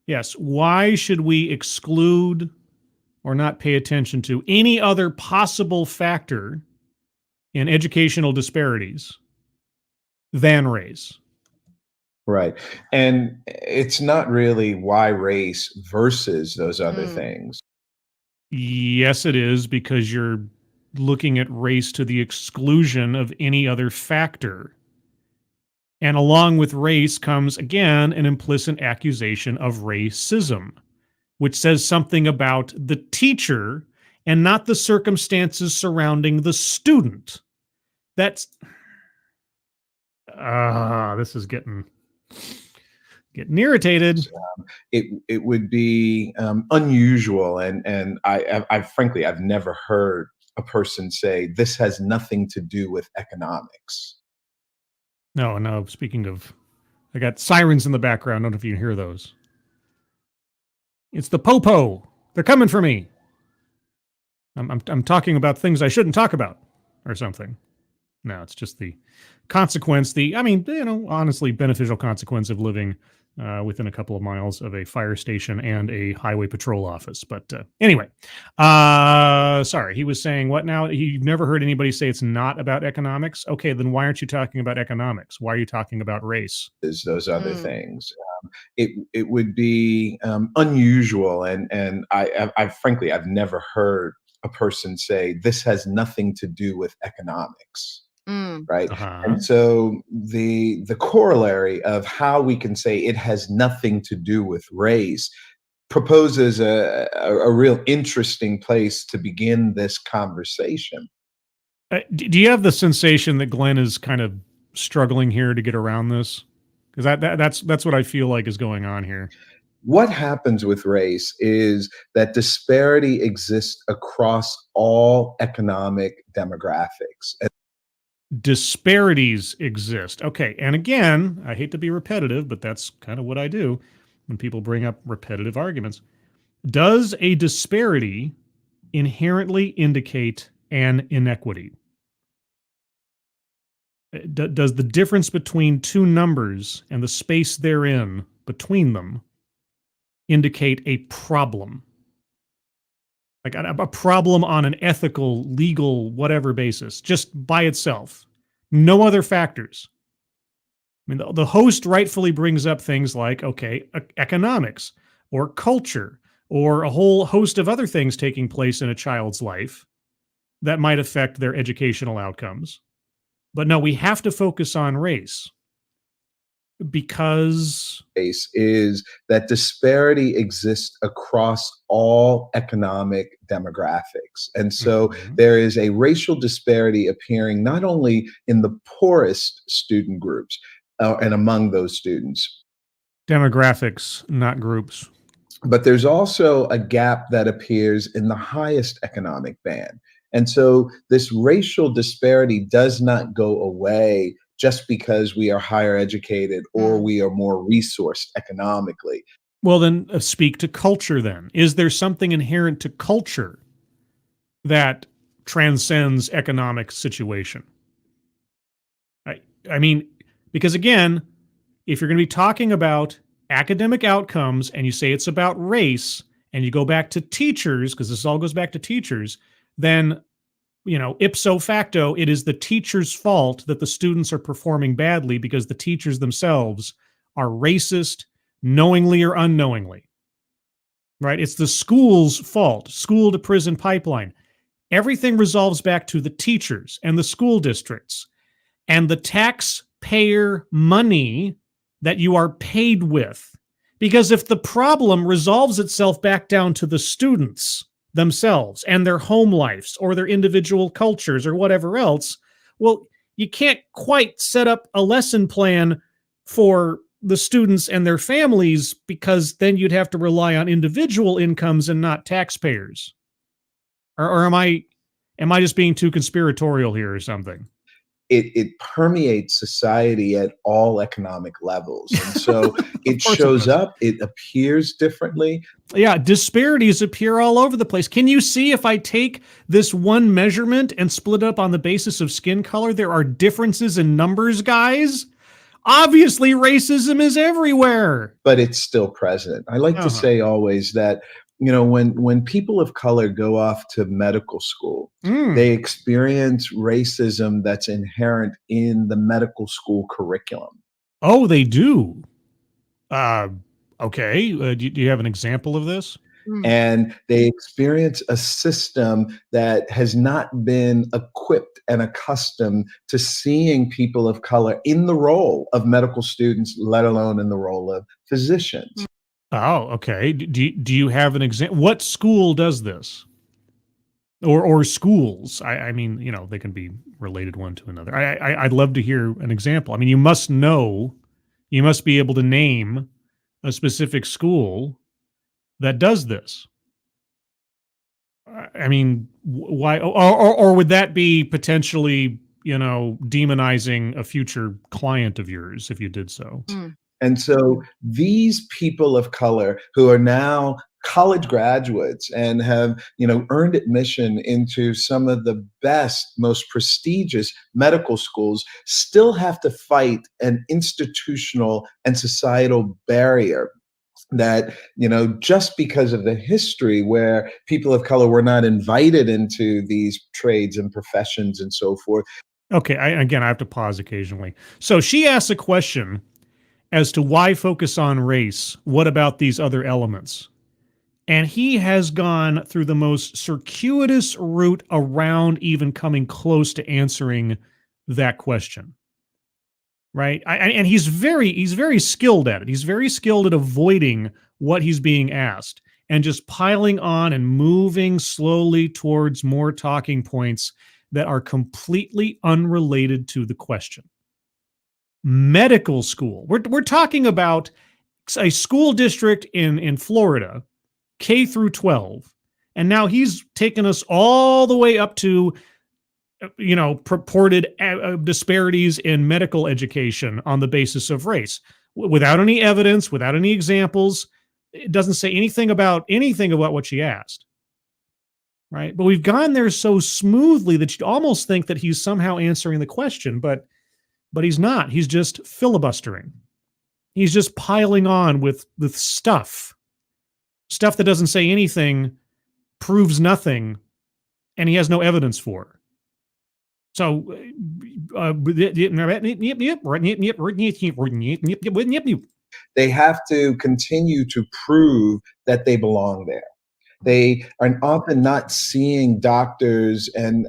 Yes. Why should we exclude or not pay attention to any other possible factor in educational disparities than race? Right. And it's not really why race versus those other things. Yes, it is, because you're looking at race to the exclusion of any other factor. And along with race comes, again, an implicit accusation of racism, which says something about the teacher and not the circumstances surrounding the student. That's this is getting irritated. It would be unusual, and I frankly I've never heard a person say this has nothing to do with economics. No. Speaking of, I got sirens in the background. I don't know if you can hear those. It's the popo. They're coming for me. I'm talking about things I shouldn't talk about, or something. No, it's just the consequence. Honestly, beneficial consequence of living within a couple of miles of a fire station and a highway patrol office. But anyway, sorry, he was saying what now? You've never heard anybody say it's not about economics? Okay, then why aren't you talking about economics? Why are you talking about race? Is those other things. It would be unusual, and I frankly I've never heard a person say this has nothing to do with economics. Right. And so the corollary of how we can say it has nothing to do with race proposes a real interesting place to begin this conversation. Do you have the sensation that Glenn is kind of struggling here to get around this? Because that's what I feel like is going on here. What happens with race is that disparity exists across all economic demographics. Disparities exist. Okay. And again, I hate to be repetitive, but that's kind of what I do when people bring up repetitive arguments. Does a disparity inherently indicate an inequity? Does the difference between two numbers and the space therein between them indicate a problem? Like a problem on an ethical, legal, whatever basis, just by itself. No other factors. I mean, the host rightfully brings up things like, okay, economics or culture or a whole host of other things taking place in a child's life that might affect their educational outcomes. But no, we have to focus on race because is that disparity exists across all economic demographics. And so there is a racial disparity appearing not only in the poorest student groups and among those students. Demographics, not groups. But there's also a gap that appears in the highest economic band. And so this racial disparity does not go away just because we are higher educated or we are more resourced economically. Well, then speak to culture then. Is there something inherent to culture that transcends economic situation? I mean, because again, if you're going to be talking about academic outcomes and you say it's about race and you go back to teachers, because this all goes back to teachers, then ipso facto, it is the teacher's fault that the students are performing badly because the teachers themselves are racist, knowingly or unknowingly. Right? It's the school's fault. School to prison pipeline. Everything resolves back to the teachers and the school districts and the taxpayer money that you are paid with. Because if the problem resolves itself back down to the students themselves and their home lives or their individual cultures or whatever else, well, you can't quite set up a lesson plan for the students and their families because then you'd have to rely on individual incomes and not taxpayers. Or am I just being too conspiratorial here or something? It permeates society at all economic levels. And so it shows up, it appears differently. Yeah, disparities appear all over the place. Can you see if I take this one measurement and split it up on the basis of skin color, there are differences in numbers, guys? Obviously, racism is everywhere. But it's still present. I like to say always that when people of color go off to medical school, they experience racism that's inherent in the medical school curriculum. Oh, they do? Okay. Do you have an example of this? And they experience a system that has not been equipped and accustomed to seeing people of color in the role of medical students, let alone in the role of physicians. Oh, okay. Do you have an example? What school does this? Or schools? I mean, they can be related one to another. I'd love to hear an example. I mean, you must be able to name a specific school that does this. I mean, why? Or would that be potentially, demonizing a future client of yours if you did so? And so these people of color who are now college graduates and have, earned admission into some of the best, most prestigious medical schools still have to fight an institutional and societal barrier that, just because of the history where people of color were not invited into these trades and professions and so forth. Okay, I have to pause occasionally. So she asks a question as to why focus on race? What about these other elements? And he has gone through the most circuitous route around even coming close to answering that question. Right? And he's very skilled at it. He's very skilled at avoiding what he's being asked and just piling on and moving slowly towards more talking points that are completely unrelated to the question. Medical school. We're talking about a school district in Florida, K through 12, and now he's taken us all the way up to purported disparities in medical education on the basis of race, without any evidence, without any examples. It doesn't say anything about what she asked. Right? But we've gone there so smoothly that you'd almost think that he's somehow answering the question, but he's not. He's just filibustering. He's just piling on with stuff that doesn't say anything, proves nothing, and he has no evidence for. So, they have to continue to prove that they belong there. They are often not seeing doctors and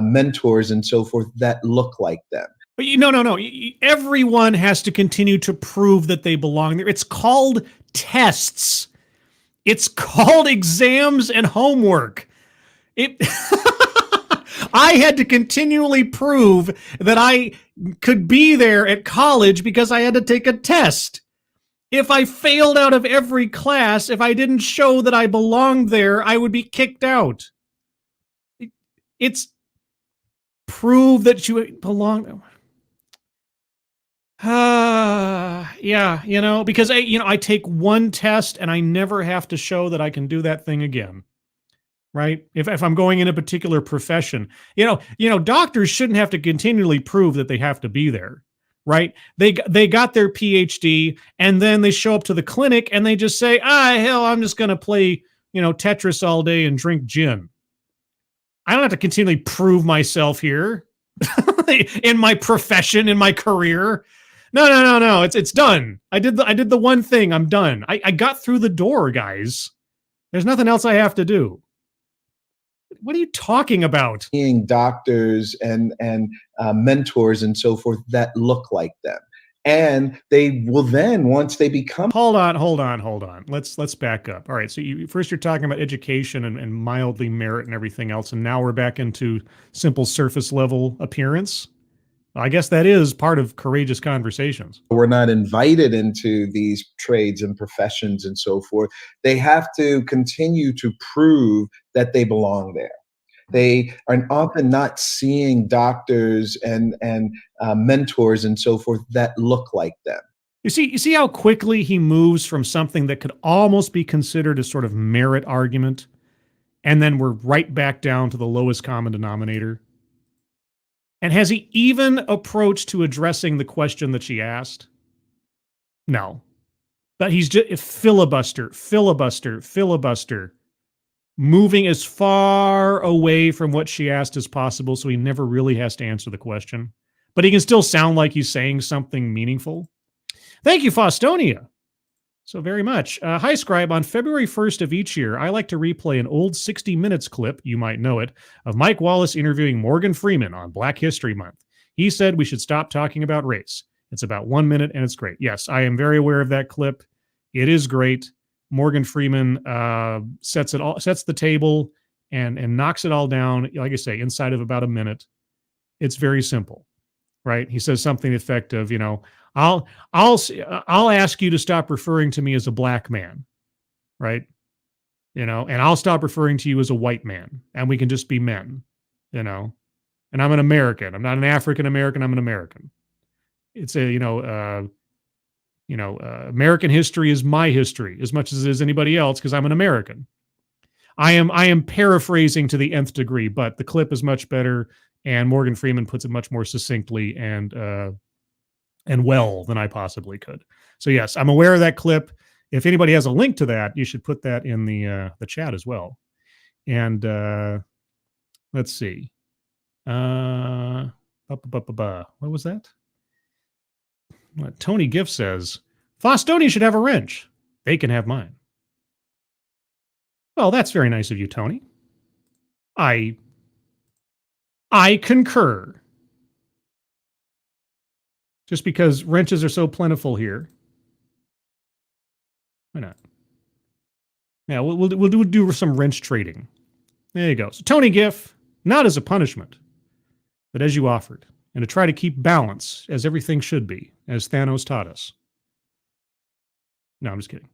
mentors and so forth that look like them. But no. Everyone has to continue to prove that they belong there. It's called tests. It's called exams and homework. I had to continually prove that I could be there at college because I had to take a test. If I failed out of every class, if I didn't show that I belonged there, I would be kicked out. It's prove that you belong. Yeah, because I take one test and I never have to show that I can do that thing again. Right? If I'm going in a particular profession, doctors shouldn't have to continually prove that they have to be there. Right? They got their PhD and then they show up to the clinic and they just say, hell, I'm just going to play, Tetris all day and drink gin. I don't have to continually prove myself here in my profession, in my career. No. It's done. I did the one thing. I'm done. I got through the door, guys. There's nothing else I have to do. What are you talking about? Seeing doctors and mentors and so forth that look like them. And they will then, once they become... Hold on. Let's back up. All right, so you're talking about education and mildly merit and everything else, and now we're back into simple surface level appearance. I guess that is part of courageous conversations. We're not invited into these trades and professions and so forth. They have to continue to prove that they belong there. They are often not seeing doctors and mentors and so forth that look like them. You see how quickly he moves from something that could almost be considered a sort of merit argument, and then we're right back down to the lowest common denominator. And has he even approached to addressing the question that she asked? No. But he's just filibuster, moving as far away from what she asked as possible so he never really has to answer the question. But he can still sound like he's saying something meaningful. Thank you, Faustonia. So very much. Hi, Scribe. On February 1st of each year, I like to replay an old 60 Minutes clip, you might know it, of Mike Wallace interviewing Morgan Freeman on Black History Month. He said we should stop talking about race. It's about 1 minute and it's great. Yes, I am very aware of that clip. It is great. Morgan Freeman sets the table and knocks it all down, like I say, inside of about a minute. It's very simple, right? He says something effective, I'll ask you to stop referring to me as a black man, right? And I'll stop referring to you as a white man, and we can just be men, and I'm an American. I'm not an African American. I'm an American. It's American history is my history as much as it is anybody else because I'm an American. I am paraphrasing to the nth degree, but the clip is much better, and Morgan Freeman puts it much more succinctly and well than I possibly could. So yes, I'm aware of that clip. If anybody has a link to that, you should put that in the chat as well. And let's see. What was that? Tony Giff says, Faustonia should have a wrench. They can have mine. Well, that's very nice of you, Tony. I concur. Just because wrenches are so plentiful here. Why not? Yeah, we'll do some wrench trading. There you go. So Tony Giff, not as a punishment, but as you offered, and to try to keep balance, as everything should be, as Thanos taught us. No, I'm just kidding.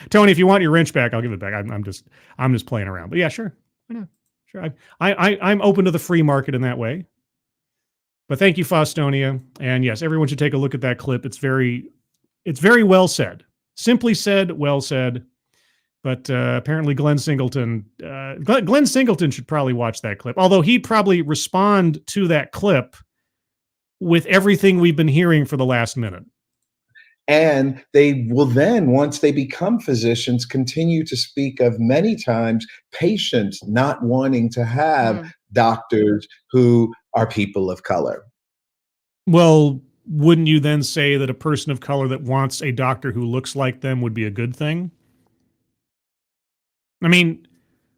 Tony, if you want your wrench back, I'll give it back. I'm just playing around. But yeah, sure. Why not? Sure. I'm open to the free market in that way. But thank you, Faustonia. And yes, everyone should take a look at that clip. It's very well said. Simply said, well said. But apparently Glenn Singleton should probably watch that clip. Although he'd probably respond to that clip with everything we've been hearing for the last minute. And they will then, once they become physicians, continue to speak of many times patients not wanting to have doctors who are people of color. Well, wouldn't you then say that a person of color that wants a doctor who looks like them would be a good thing? I mean,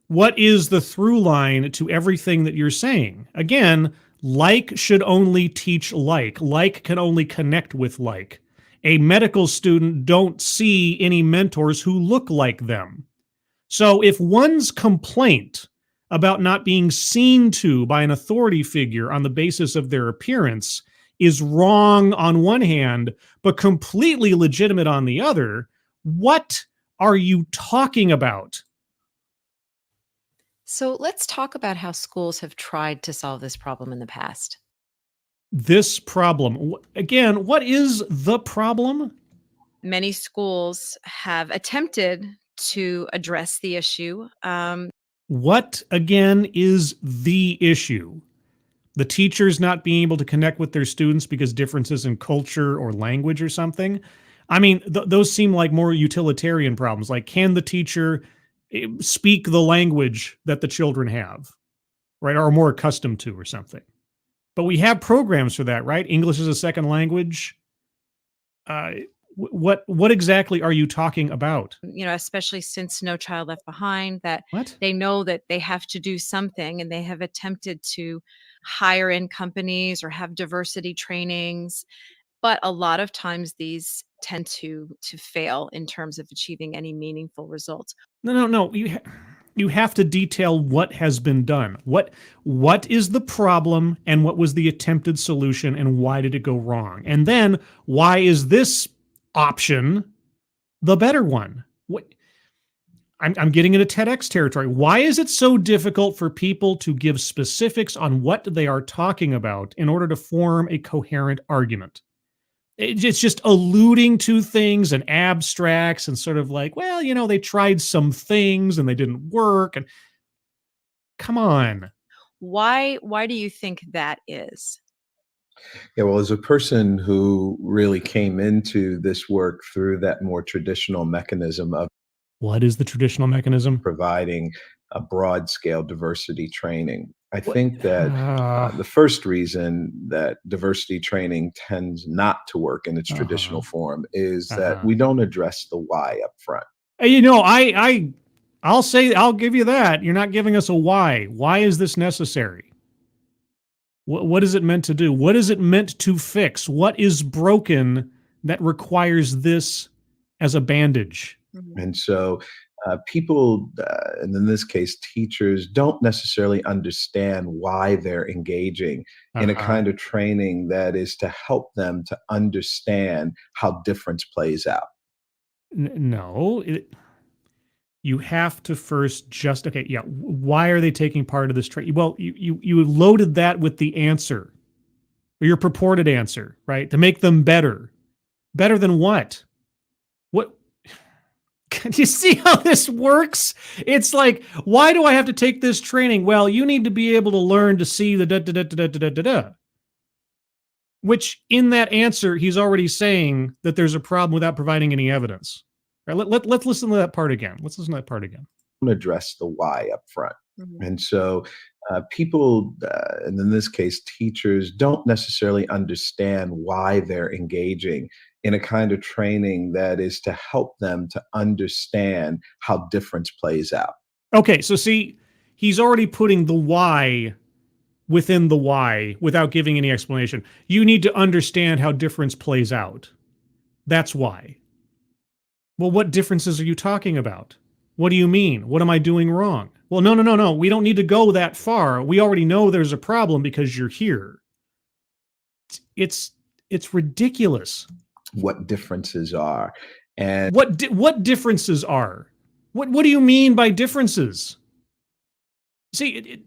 what is the through line to everything that you're saying? Again, like should only teach like. Like can only connect with like. A medical student don't see any mentors who look like them. So if one's complaint about not being seen to by an authority figure on the basis of their appearance is wrong on one hand, but completely legitimate on the other, what are you talking about? So let's talk about how schools have tried to solve this problem in the past. This problem, again, what is the problem? Many schools have attempted to address the issue. What, again, is the issue? The teachers not being able to connect with their students because differences in culture or language or something? I mean, those seem like more utilitarian problems. Like, can the teacher speak the language that the children have, right, or are more accustomed to or something? But we have programs for that, right? English as a second language. What exactly are you talking about? Especially since No Child Left Behind, that What? they know that they have to do something, and they have attempted to hire in companies or have diversity trainings. But a lot of times these tend to fail in terms of achieving any meaningful results. No. You have to detail what has been done. What is the problem, and what was the attempted solution, and why did it go wrong? And then why is this option the better one? I'm getting into TEDx territory. Why is it so difficult for people to give specifics on what they are talking about in order to form a coherent argument? It's just alluding to things and abstracts and sort of like, well, they tried some things and they didn't work. And come on. Why do you think that is? Yeah, well, as a person who really came into this work through that more traditional mechanism of What is the traditional mechanism? providing a broad scale diversity training, I think that the first reason that diversity training tends not to work in its traditional form is that we don't address the why up front. I'll give you that. You're not giving us a why. Why is this necessary? What is it meant to do? What is it meant to fix? What is broken that requires this as a bandage? And so people, and in this case, teachers, don't necessarily understand why they're engaging in a kind of training that is to help them to understand how difference plays out. No. You have to first why are they taking part of this training? Well, you loaded that with the answer, or your purported answer, right? To make them better. Better than what? What? Can you see how this works? It's like, why do I have to take this training? Well, you need to be able to learn to see the da-da-da-da-da-da-da-da. Which, in that answer, he's already saying that there's a problem without providing any evidence. Right, let's listen to that part again. Address the why up front. And so people, and in this case, teachers, don't necessarily understand why they're engaging in a kind of training that is to help them to understand how difference plays out. Okay, so see, he's already putting the why within the why without giving any explanation. You need to understand how difference plays out. That's why. Well, what differences are you talking about? What do you mean? What am I doing wrong? Well, no. We don't need to go that far. We already know there's a problem because you're here. It's ridiculous. What differences are, and what differences are? What do you mean by differences? See,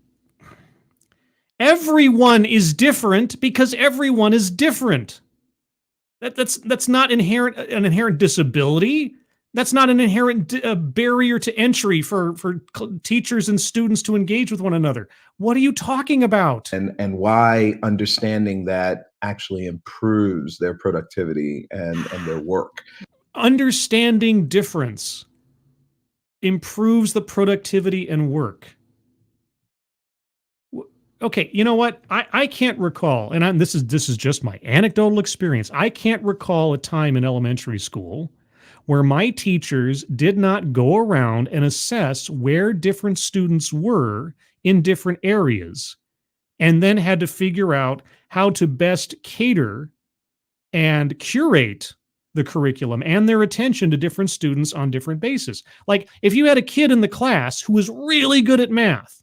everyone is different because everyone is different. That's not an inherent disability. That's not an inherent barrier to entry for teachers and students to engage with one another. What are you talking about? And why understanding that actually improves their productivity and their work. Understanding difference improves the productivity and work. Okay, you know what? I can't recall, and this is just my anecdotal experience. I can't recall a time in elementary school where my teachers did not go around and assess where different students were in different areas, and then had to figure out how to best cater and curate the curriculum and their attention to different students on different bases. Like if you had a kid in the class who was really good at math,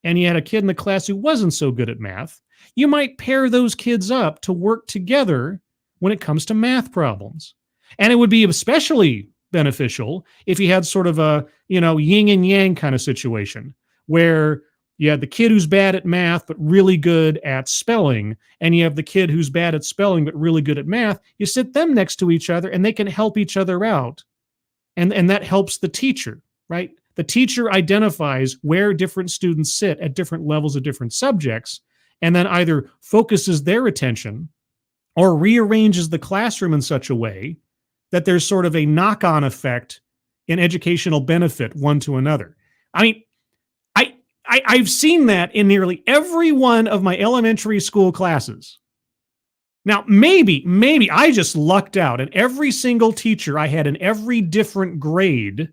and you had a kid in the class who wasn't so good at math, you might pair those kids up to work together when it comes to math problems. And it would be especially beneficial if you had sort of a, yin and yang kind of situation where you have the kid who's bad at math but really good at spelling, and you have the kid who's bad at spelling but really good at math. You sit them next to each other and they can help each other out. And that helps the teacher, right? The teacher identifies where different students sit at different levels of different subjects, and then either focuses their attention or rearranges the classroom in such a way that there's sort of a knock-on effect in educational benefit one to another. I mean, I've seen that in nearly every one of my elementary school classes. Now, maybe I just lucked out, and every single teacher I had in every different grade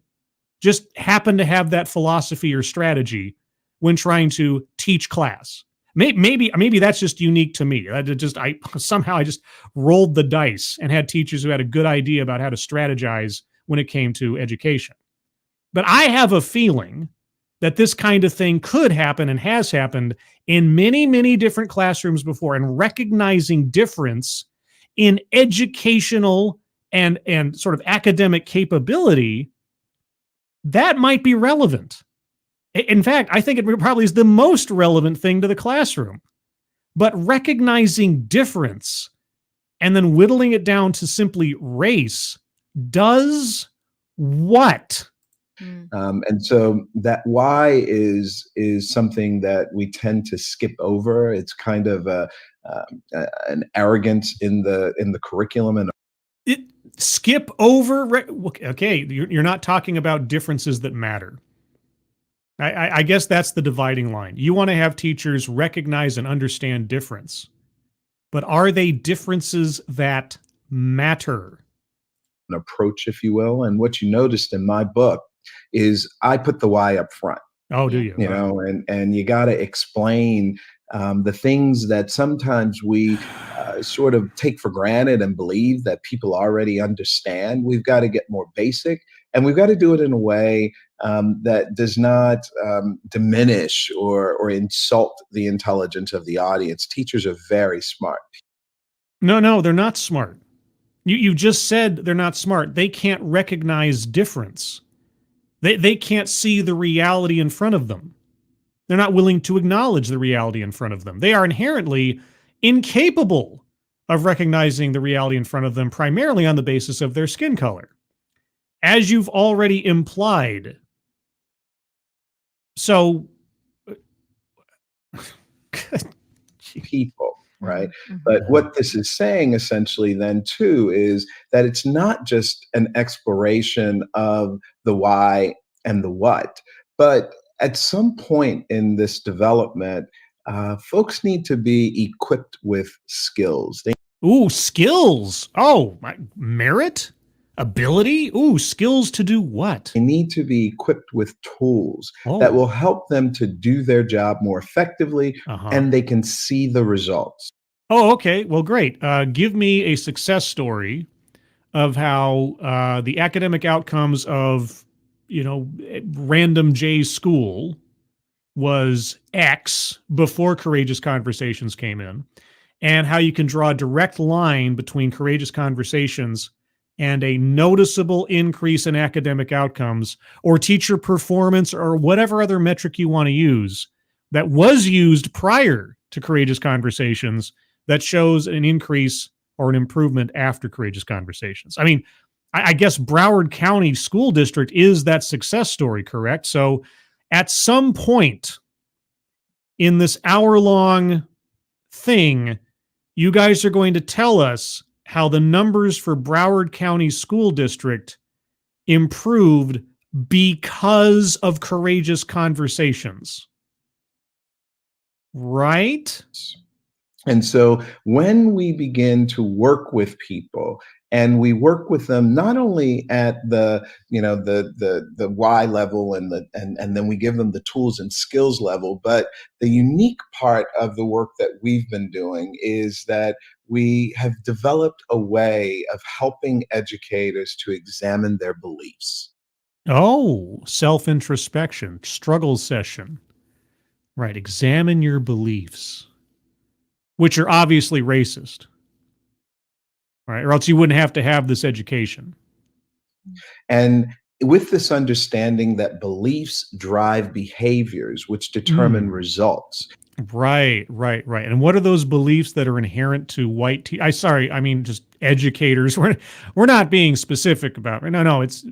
just happened to have that philosophy or strategy when trying to teach class. Maybe that's just unique to me. I somehow just rolled the dice and had teachers who had a good idea about how to strategize when it came to education. But I have a feeling that this kind of thing could happen and has happened in many, many different classrooms before, and recognizing difference in educational and sort of academic capability, that might be relevant. In fact, I think it probably is the most relevant thing to the classroom. But recognizing difference and then whittling it down to simply race does what? And so that why is something that we tend to skip over. It's kind of an arrogance in the curriculum, and skip over. Okay, you're not talking about differences that matter. I guess that's the dividing line. You want to have teachers recognize and understand difference, but are they differences that matter? An approach, if you will. And what you noticed in my book is I put the why up front. Oh, do you? And you got to explain the things that sometimes we sort of take for granted and believe that people already understand. We've got to get more basic, and we've got to do it in a way that does not diminish or insult the intelligence of the audience. Teachers are very smart. No, they're not smart. You just said they're not smart. They can't recognize difference. They can't see the reality in front of them. They're not willing to acknowledge the reality in front of them. They are inherently incapable of recognizing the reality in front of them, primarily on the basis of their skin color, as you've already implied. So, people, right? But what this is saying essentially then too is that it's not just an exploration of the why and the what, but at some point in this development, folks need to be equipped with skills. Skills. Oh, merit? Ability? Skills to do what? They need to be equipped with tools that will help them to do their job more effectively, and they can see the results. Oh, okay. Well, great. Give me a success story of how the academic outcomes of, random J's school was X before Courageous Conversations came in, and how you can draw a direct line between Courageous Conversations and a noticeable increase in academic outcomes or teacher performance or whatever other metric you want to use that was used prior to Courageous Conversations that shows an increase or an improvement after Courageous Conversations. I mean, I guess Broward County School District is that success story, correct? So at some point in this hour-long thing, you guys are going to tell us how the numbers for Broward County School District improved because of Courageous Conversations. Right? And so when we begin to work with people And we work with them not only at the, the why level and then we give them the tools and skills level, but the unique part of the work that we've been doing is that we have developed a way of helping educators to examine their beliefs. Oh, self-introspection, struggle session. Right. Examine your beliefs, which are obviously racist. Right. Or else you wouldn't have to have this education. And with this understanding that beliefs drive behaviors, which determine results. Right. And what are those beliefs that are inherent to white just educators? We're not being specific about it. No, it's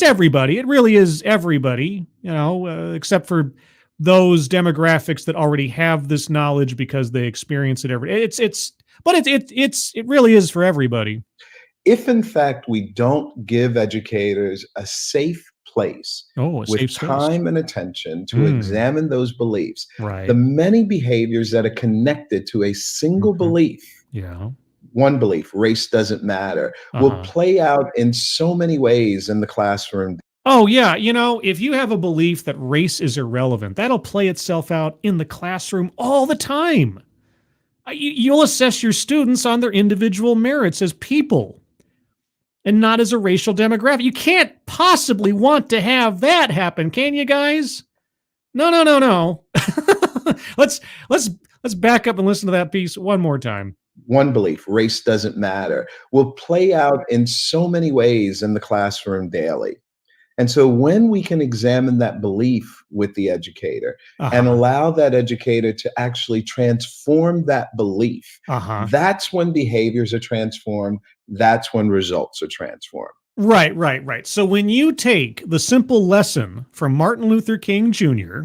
everybody. It really is everybody, except for those demographics that already have this knowledge because they experience it every day. It really is for everybody. If in fact we don't give educators a safe place with time and attention to examine those beliefs, the many behaviors that are connected to a single belief, one belief, race doesn't matter, will play out in so many ways in the classroom. Oh, yeah. If you have a belief that race is irrelevant, that'll play itself out in the classroom all the time. You'll assess your students on their individual merits as people and not as a racial demographic. You can't possibly want to have that happen, can you guys? No. Let's back up and listen to that piece one more time. One belief, race doesn't matter, will play out in so many ways in the classroom daily. And so when we can examine that belief with the educator and allow that educator to actually transform that belief, that's when behaviors are transformed. That's when results are transformed. Right. So when you take the simple lesson from Martin Luther King Jr.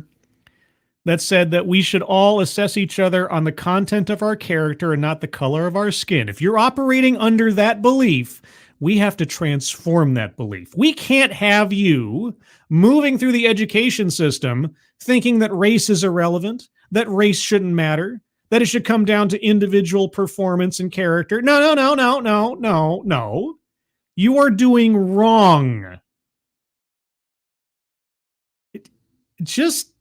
that said that we should all assess each other on the content of our character and not the color of our skin, if you're operating under that belief, we have to transform that belief. We can't have you moving through the education system thinking that race is irrelevant, that race shouldn't matter, that it should come down to individual performance and character. No. You are doing wrong. Just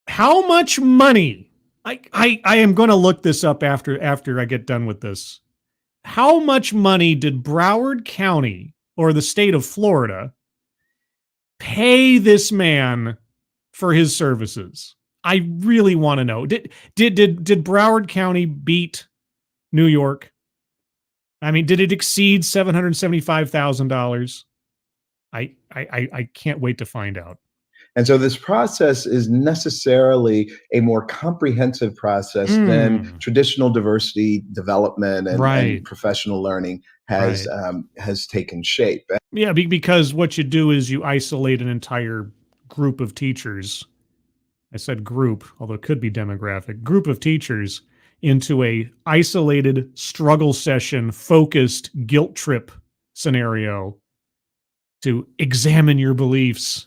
how much money? I am going to look this up after I get done with this. How much money did Broward County or the state of Florida pay this man for his services? I really want to know. Did Broward County beat New York? I mean, did it exceed $775,000? I can't wait to find out. And so this process is necessarily a more comprehensive process than traditional diversity development and professional learning has taken shape. Yeah, because what you do is you isolate an entire group of teachers. I said group, although it could be demographic. Group of teachers into a isolated struggle session, focused guilt trip scenario to examine your beliefs.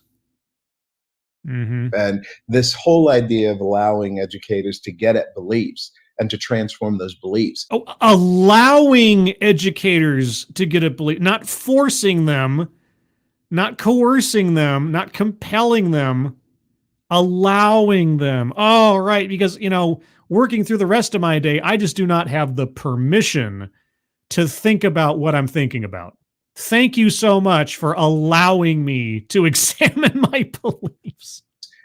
And this whole idea of allowing educators to get at beliefs and to transform those beliefs. Oh, allowing educators to get at belief, not forcing them, not coercing them, not compelling them, allowing them. Oh, right. Because, working through the rest of my day, I just do not have the permission to think about what I'm thinking about. Thank you so much for allowing me to examine my beliefs.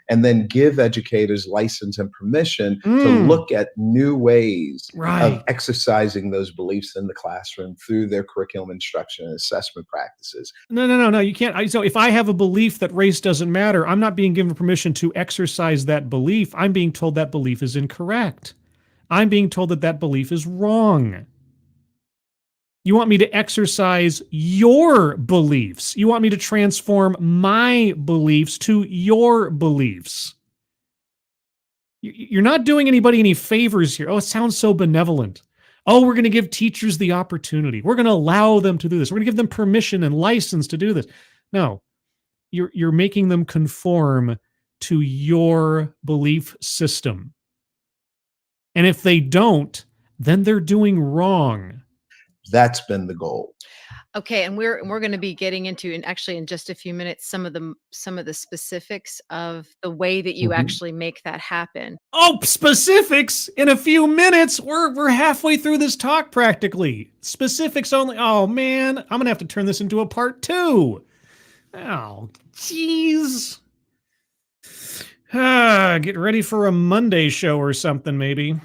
And then give educators license and permission to look at new ways of exercising those beliefs in the classroom through their curriculum instruction and assessment practices. No, you can't. So if I have a belief that race doesn't matter, I'm not being given permission to exercise that belief. I'm being told that belief is incorrect. I'm being told that belief is wrong. You want me to exercise your beliefs. You want me to transform my beliefs to your beliefs. You're not doing anybody any favors here. Oh, it sounds so benevolent. Oh, we're going to give teachers the opportunity. We're going to allow them to do this. We're going to give them permission and license to do this. No, you're making them conform to your belief system. And if they don't, then they're doing wrong. That's been the goal. Okay, and we're going to be getting into, and actually in just a few minutes, some of the specifics of the way that you actually make that happen. Oh, specifics in a few minutes. We're halfway through this talk practically. Specifics only. Oh man, I'm gonna have to turn this into a part 2. Oh, jeez. Get ready for a Monday show or something, maybe.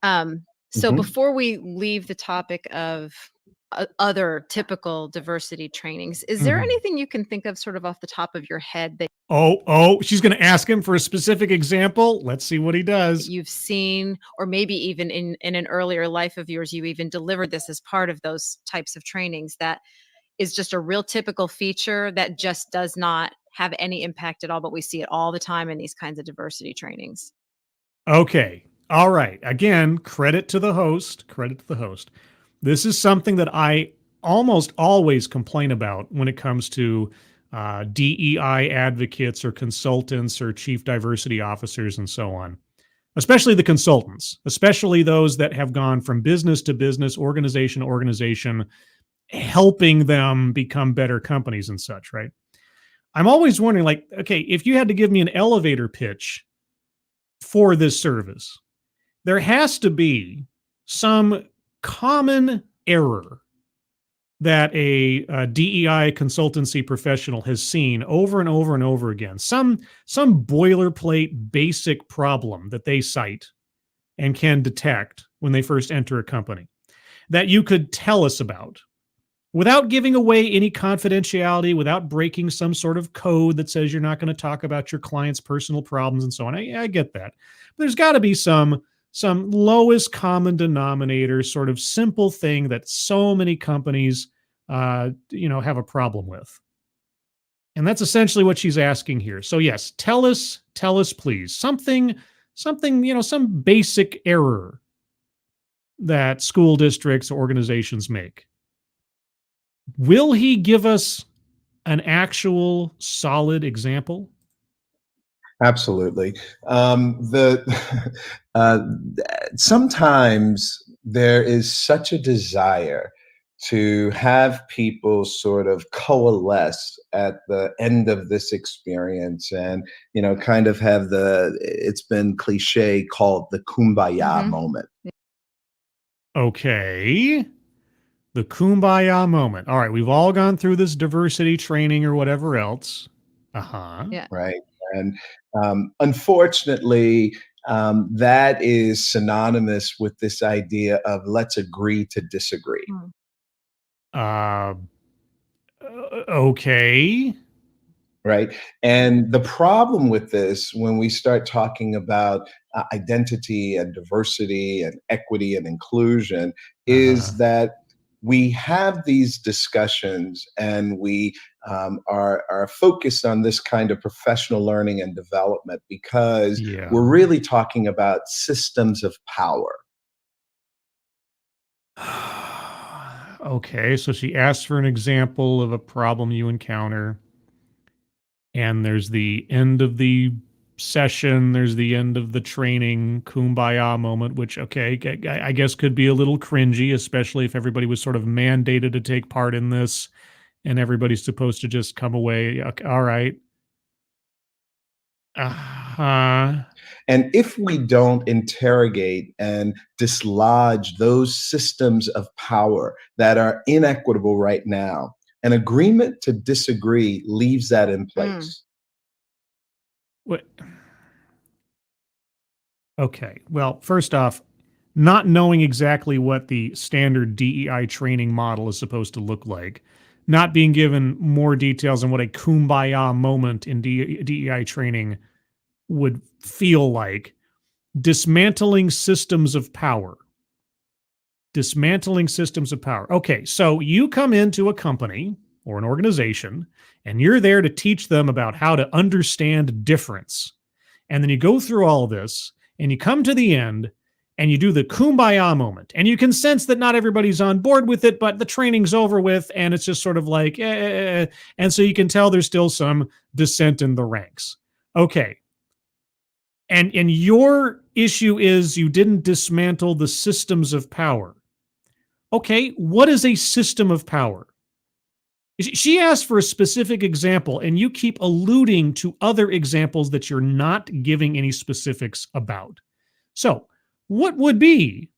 So before we leave the topic of other typical diversity trainings, is there anything you can think of sort of off the top of your head that she's going to ask him for a specific example? Let's see what he does. You've seen, or maybe even in an earlier life of yours, you even delivered this as part of those types of trainings, that is just a real typical feature that just does not have any impact at all, but we see it all the time in these kinds of diversity trainings. Okay. All right. Again, credit to the host. This is something that I almost always complain about when it comes to DEI advocates or consultants or chief diversity officers and so on, especially the consultants, especially those that have gone from business to business, organization to organization, helping them become better companies and such, right? I'm always wondering, like, okay, if you had to give me an elevator pitch for this service, there has to be some common error that a DEI consultancy professional has seen over and over and over again. Some boilerplate basic problem that they cite and can detect when they first enter a company that you could tell us about without giving away any confidentiality, without breaking some sort of code that says you're not going to talk about your client's personal problems and so on. I get that. But there's got to be some lowest common denominator, sort of simple thing that so many companies, have a problem with. And that's essentially what she's asking here. So yes, tell us, please, something, some basic error that school districts or organizations make. Will he give us an actual solid example? Absolutely. Sometimes there is such a desire to have people sort of coalesce at the end of this experience and, kind of have it's been cliche called the kumbaya moment. Okay. The kumbaya moment. All right. We've all gone through this diversity training or whatever else. Yeah. Right. And unfortunately, that is synonymous with this idea of let's agree to disagree. Okay. Right. And the problem with this, when we start talking about identity and diversity and equity and inclusion, is that we have these discussions and we are focused on this kind of professional learning and development because we're really talking about systems of power. Okay, so she asked for an example of a problem you encounter. And there's the end of the session, there's the end of the training, kumbaya moment, which, okay, I guess could be a little cringy, especially if everybody was sort of mandated to take part in this and everybody's supposed to just come away. Okay, all right. And if we don't interrogate and dislodge those systems of power that are inequitable right now, an agreement to disagree leaves that in place. What? Okay. Well, first off, not knowing exactly what the standard DEI training model is supposed to look like, not being given more details on what a kumbaya moment in DEI training would feel like, dismantling systems of power. Okay, so you come into a company or an organization and you're there to teach them about how to understand difference. And then you go through all this and you come to the end and you do the kumbaya moment. And you can sense that not everybody's on board with it, but the training's over with and it's just sort of like, And so you can tell there's still some dissent in the ranks. Okay. And your issue is you didn't dismantle the systems of power. Okay, what is a system of power? She asked for a specific example, and you keep alluding to other examples that you're not giving any specifics about. So, what would be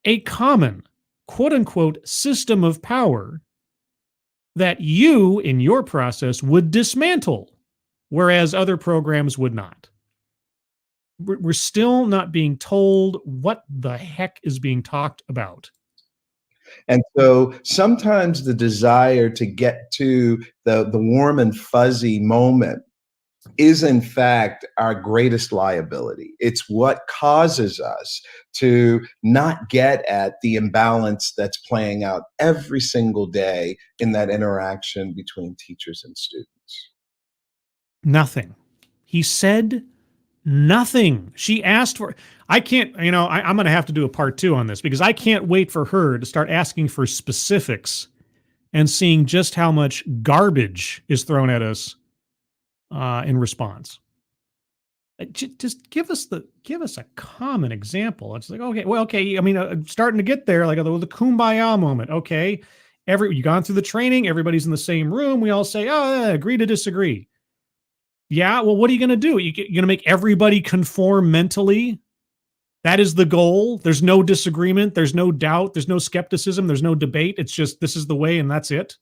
a common, quote unquote, system of power that you, in your process, would dismantle, whereas other programs would not? We're still not being told what the heck is being talked about. And so sometimes the desire to get to the warm and fuzzy moment is in fact our greatest liability. It's what causes us to not get at the imbalance that's playing out every single day in that interaction between teachers and students. Nothing. He said nothing. She asked for, I can't, I'm going to have to do a part 2 on this because I can't wait for her to start asking for specifics and seeing just how much garbage is thrown at us in response. Just give us a common example. It's like, okay. I mean, I'm starting to get there, like the kumbaya moment. Okay. You've gone through the training. Everybody's in the same room. We all say, agree to disagree. Yeah, well, what are you going to do? You're going to make everybody conform mentally? That is the goal. There's no disagreement. There's no doubt. There's no skepticism. There's no debate. It's just, this is the way and that's it.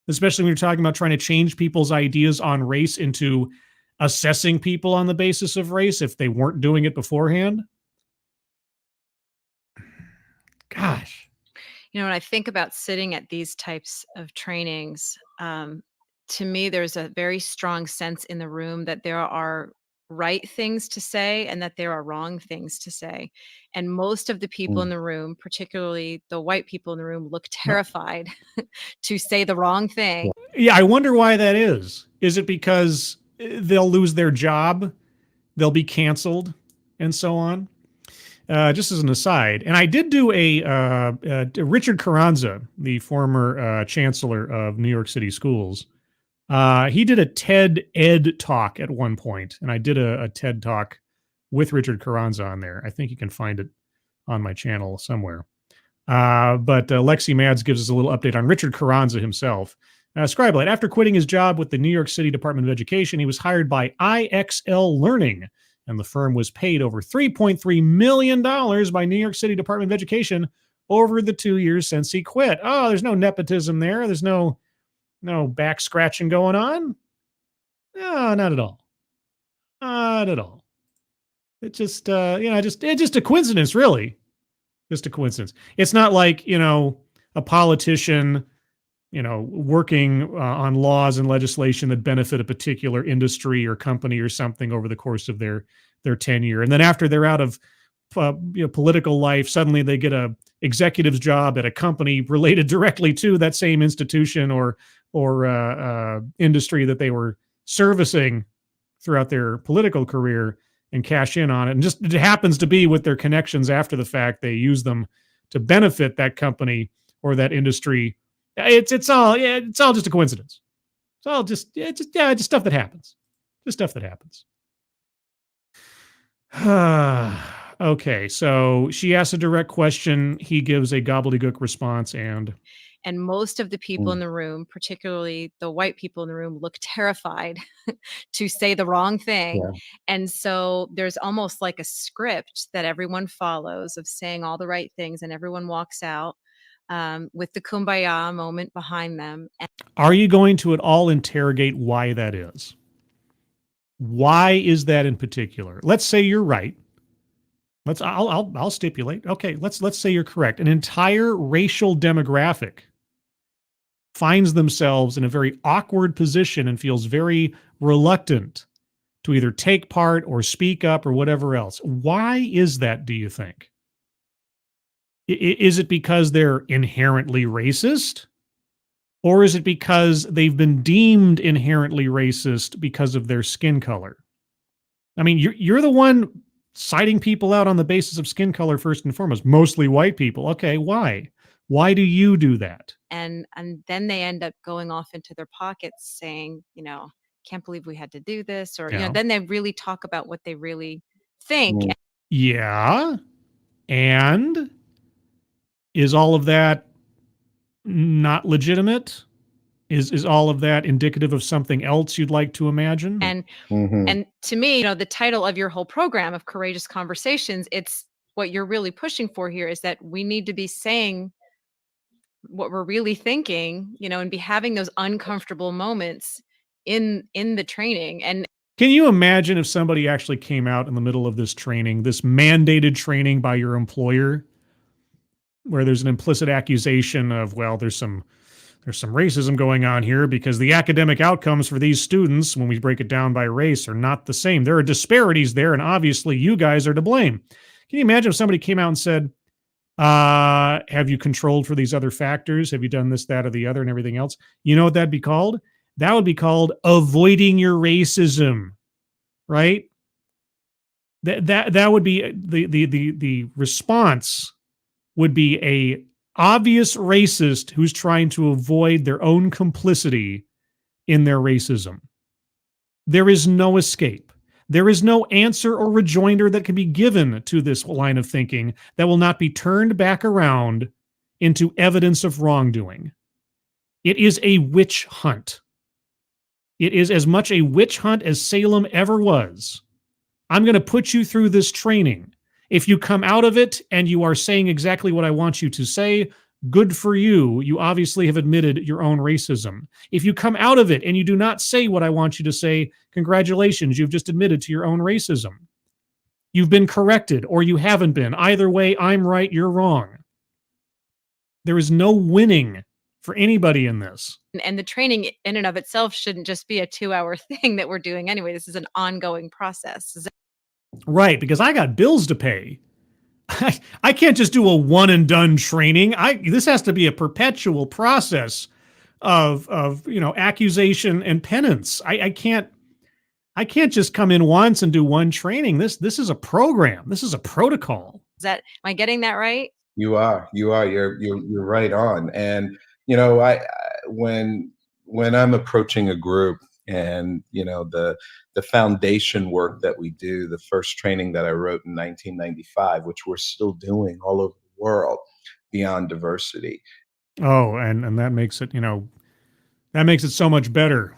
Especially when you're talking about trying to change people's ideas on race into assessing people on the basis of race if they weren't doing it beforehand. Gosh. When I think about sitting at these types of trainings, to me, there's a very strong sense in the room that there are right things to say and that there are wrong things to say. And most of the people in the room, particularly the white people in the room, look terrified to say the wrong thing. Yeah, I wonder why that is. Is it because they'll lose their job, they'll be canceled, and so on? Just as an aside, and I did do a Richard Carranza, the former chancellor of New York City schools. He did a TED Ed talk at one point, and I did a TED talk with Richard Carranza on there. I think you can find it on my channel somewhere. But Lexi Mads gives us a little update on Richard Carranza himself. Scribe, after quitting his job with the New York City Department of Education, he was hired by IXL Learning, and the firm was paid over $3.3 million by New York City Department of Education over the 2 years since he quit. Oh, there's no nepotism there. There's no back scratching going on. No, not at all. Not at all. It's just, it's just a coincidence, really. Just a coincidence. It's not like, a politician, working on laws and legislation that benefit a particular industry or company or something over the course of their tenure. And then after they're out of political life, suddenly they get a executive's job at a company related directly to that same institution or industry that they were servicing throughout their political career and cash in on it. And just it happens to be with their connections after the fact, they use them to benefit that company or that industry. It's all just a coincidence. It's all just stuff that happens. Just stuff that happens. Okay, so she asks a direct question. He gives a gobbledygook response, and most of the people in the room, particularly the white people in the room, look terrified to say the wrong thing. Yeah. And so there's almost like a script that everyone follows of saying all the right things, and everyone walks out with the kumbaya moment behind them. Are you going to at all interrogate why that is? Why is that in particular? Let's say you're right. I'll stipulate. Okay, let's say you're correct. An entire racial demographic finds themselves in a very awkward position and feels very reluctant to either take part or speak up or whatever else. Why is that, do you think? Is it because they're inherently racist? Or is it because they've been deemed inherently racist because of their skin color? I mean, you're the one citing people out on the basis of skin color first and foremost, mostly white people. Okay, why? Why do you do that? And then they end up going off into their pockets saying, can't believe we had to do this, or, Yeah. then they really talk about what they really think. Yeah. And is all of that not legitimate? Is all of that indicative of something else you'd like to imagine? And to me, the title of your whole program of Courageous Conversations, it's what you're really pushing for here is that we need to be saying what we're really thinking, and be having those uncomfortable moments in the training. And can you imagine if somebody actually came out in the middle of this training, this mandated training by your employer, where there's an implicit accusation of, well, there's some racism going on here because the academic outcomes for these students, when we break it down by race, are not the same. There are disparities there, and obviously you guys are to blame. Can you imagine if somebody came out and said, have you controlled for these other factors? Have you done this, that, or the other, and everything else? You know what that'd be called? That would be called avoiding your racism, right? That would be the response would be a obvious racist who's trying to avoid their own complicity in their racism. There is no escape. There is no answer or rejoinder that can be given to this line of thinking that will not be turned back around into evidence of wrongdoing. It is a witch hunt. It is as much a witch hunt as Salem ever was. I'm going to put you through this training. If you come out of it and you are saying exactly what I want you to say, good for you. You obviously have admitted your own racism. If you come out of it and you do not say what I want you to say, congratulations, you've just admitted to your own racism. You've been corrected or you haven't been. Either way, I'm right, you're wrong. There is no winning for anybody in this. And the training in and of itself shouldn't just be a 2-hour thing that we're doing anyway. This is an ongoing process. Right, because I got bills to pay. I can't just do a one and done training. This has to be a perpetual process of accusation and penance. I can't just come in once and do one training. This is a program. This is a protocol. Am I getting that right? You are. You're right on. And when I'm approaching a group, and the foundation work that we do, the first training that I wrote in 1995, which we're still doing all over the world, Beyond Diversity. Oh, and that makes it so much better.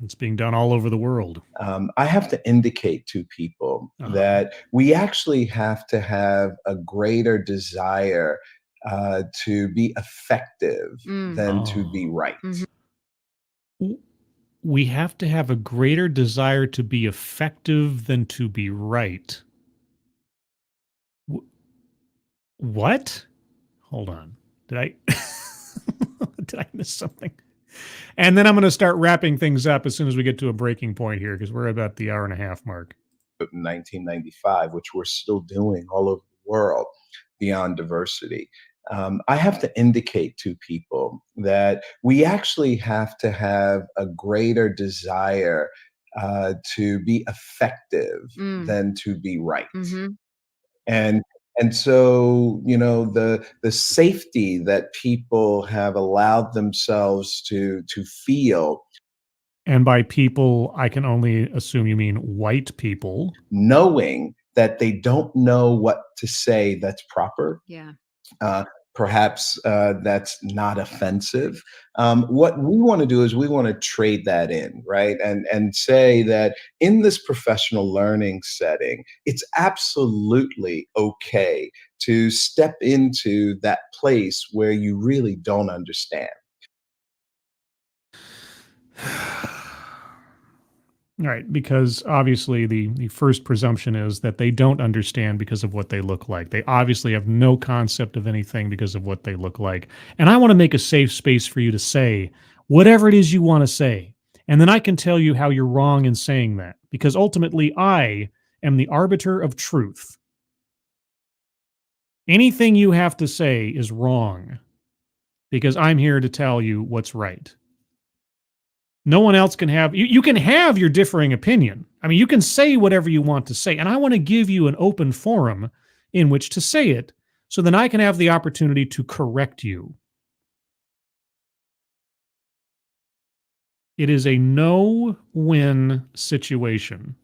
It's being done all over the world. I have to indicate to people that we actually have to have a greater desire to be effective than to be right. Mm-hmm. We have to have a greater desire to be effective than to be right. What? Hold on. Did I miss something? And then I'm going to start wrapping things up as soon as we get to a breaking point here, because we're about the hour and a half mark. 1995, which we're still doing all over the world, Beyond Diversity. I have to indicate to people that we actually have to have a greater desire to be effective than to be right. Mm-hmm. And so, the safety that people have allowed themselves to feel. And by people, I can only assume you mean white people. Knowing that they don't know what to say that's proper. Yeah. Perhaps that's not offensive. What we want to do is we want to trade that in, right? And say that in this professional learning setting, it's absolutely okay to step into that place where you really don't understand. Right, because obviously the first presumption is that they don't understand because of what they look like. They obviously have no concept of anything because of what they look like. And I want to make a safe space for you to say whatever it is you want to say. And then I can tell you how you're wrong in saying that, because ultimately I am the arbiter of truth. Anything you have to say is wrong because I'm here to tell you what's right. No one else can have, you can have your differing opinion. I mean, you can say whatever you want to say, and I want to give you an open forum in which to say it, so then I can have the opportunity to correct you. It is a no-win situation.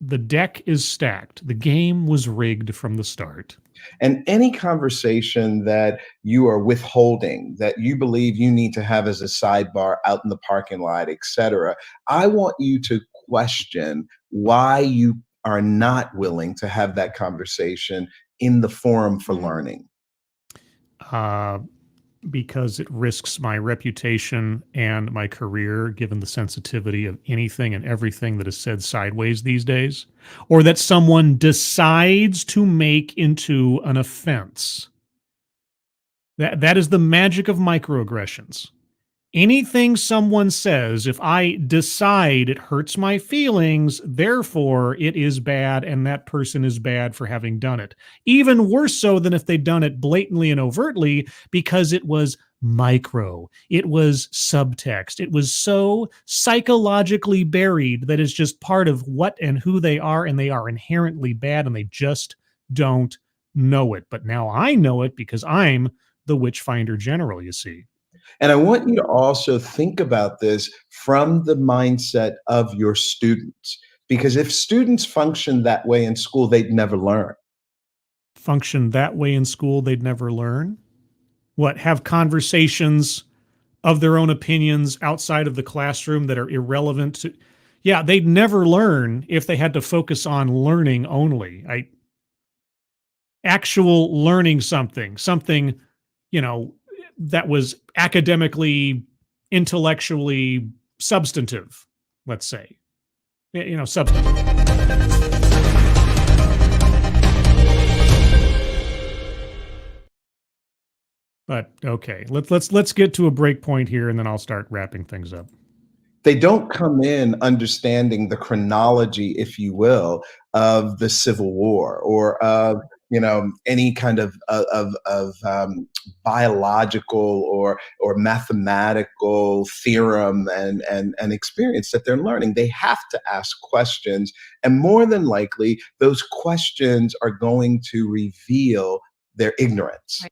The deck is stacked. The game was rigged from the start. And any conversation that you are withholding, that you believe you need to have as a sidebar out in the parking lot, etc., I want you to question why you are not willing to have that conversation in the forum for learning. Because it risks my reputation and my career, given the sensitivity of anything and everything that is said sideways these days, or that someone decides to make into an offense. That is the magic of microaggressions. Anything someone says, if I decide it hurts my feelings, therefore it is bad and that person is bad for having done it. Even worse so than if they'd done it blatantly and overtly, because it was micro. It was subtext. It was so psychologically buried that it's just part of what and who they are, and they are inherently bad and they just don't know it. But now I know it because I'm the Witchfinder General, you see. And I want you to also think about this from the mindset of your students, because if students function that way in school, they'd never learn. Function that way in school, they'd never learn? What, have conversations of their own opinions outside of the classroom that are irrelevant to... Yeah, they'd never learn if they had to focus on learning only. Actual learning something, that was academically, intellectually substantive, let's say. Substantive. But okay, let's get to a break point here, and then I'll start wrapping things up. They don't come in understanding the chronology, if you will, of the Civil War or of any kind of biological or mathematical theorem and experience that they're learning. They have to ask questions, and more than likely, those questions are going to reveal their ignorance. Right.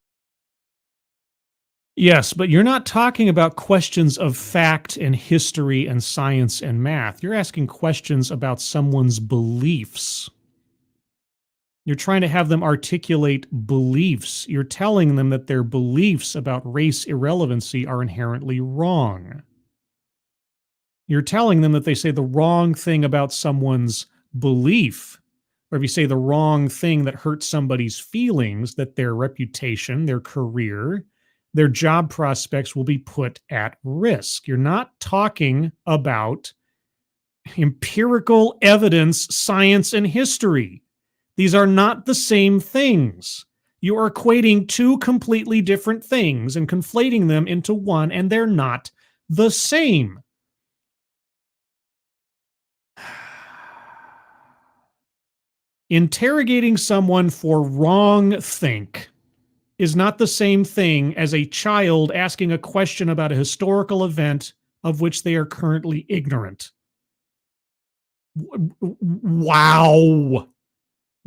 Yes, but you're not talking about questions of fact and history and science and math. You're asking questions about someone's beliefs. You're trying to have them articulate beliefs. You're telling them that their beliefs about race irrelevancy are inherently wrong. You're telling them that they say the wrong thing about someone's belief, or if you say the wrong thing that hurts somebody's feelings, that their reputation, their career, their job prospects will be put at risk. You're not talking about empirical evidence, science, and history. These are not the same things. You are equating two completely different things and conflating them into one, and they're not the same. Interrogating someone for wrongthink is not the same thing as a child asking a question about a historical event of which they are currently ignorant. Wow.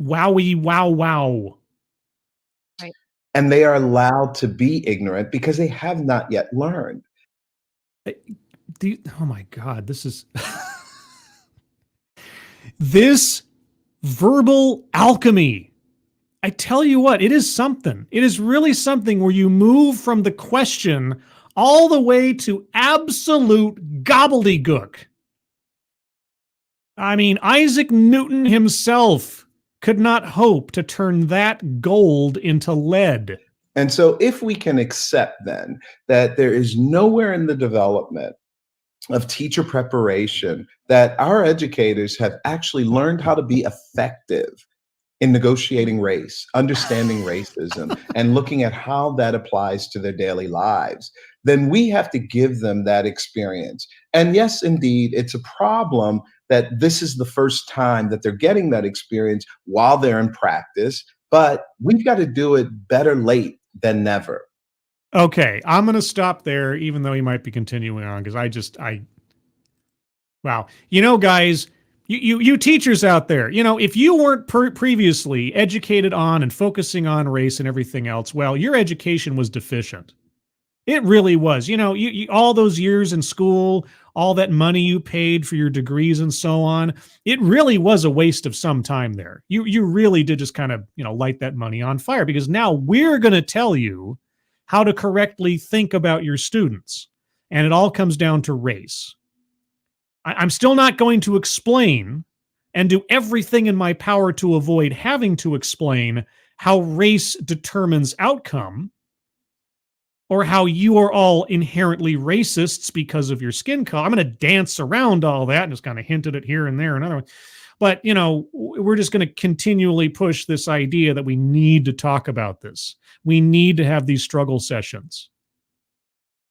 Wowie, wow, wow. Right. And they are allowed to be ignorant because they have not yet learned. Oh my God, this is... This verbal alchemy. I tell you what, it is something. It is really something where you move from the question all the way to absolute gobbledygook. I mean, Isaac Newton himself could not hope to turn that gold into lead. And so if we can accept then that there is nowhere in the development of teacher preparation that our educators have actually learned how to be effective in negotiating race, understanding racism, and looking at how that applies to their daily lives, then we have to give them that experience. And yes, indeed, it's a problem that this is the first time that they're getting that experience while they're in practice, but we've got to do it better late than never. Okay, I'm going to stop there, even though you might be continuing on, because wow. Guys, you teachers out there, if you weren't previously educated on and focusing on race and everything else, well, your education was deficient. It really was. You know, you all those years in school, all that money you paid for your degrees and so on, it really was a waste of some time there. You really did just kind of, light that money on fire, because now we're going to tell you how to correctly think about your students. And it all comes down to race. I'm still not going to explain and do everything in my power to avoid having to explain how race determines outcome, or how you are all inherently racists because of your skin color. I'm going to dance around all that and just kind of hint at it here and there and other. But, we're just going to continually push this idea that we need to talk about this. We need to have these struggle sessions.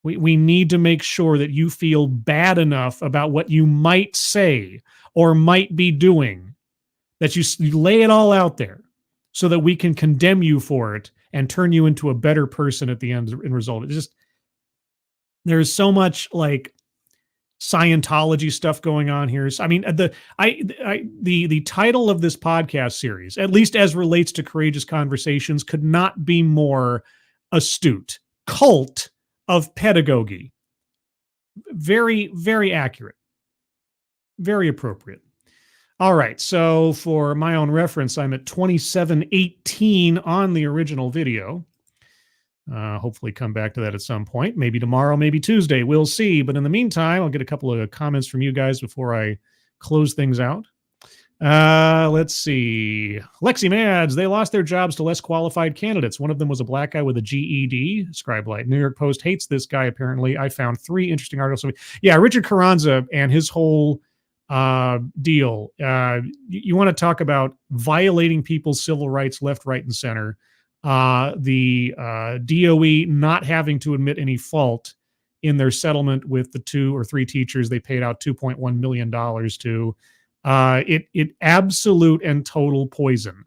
We need to make sure that you feel bad enough about what you might say or might be doing, that you lay it all out there so that we can condemn you for it and turn you into a better person at the end result. It's just, there's so much like Scientology stuff going on here. I mean, the title of this podcast series, at least as relates to Courageous Conversations, could not be more astute. Cult of Pedagogy. Very, very accurate. Very appropriate. All right, so for my own reference, I'm at 27:18 on the original video. Hopefully come back to that at some point. Maybe tomorrow, maybe Tuesday. We'll see. But in the meantime, I'll get a couple of comments from you guys before I close things out. Let's see. Lexi Mads, they lost their jobs to less qualified candidates. One of them was a black guy with a GED. Scribe Light. New York Post hates this guy, apparently. I found 3 interesting articles. Yeah, Richard Carranza and his whole deal. You want to talk about violating people's civil rights left, right, and center. The DOE not having to admit any fault in their settlement with the 2 or 3 teachers they paid out $2.1 million to. It absolute and total poison.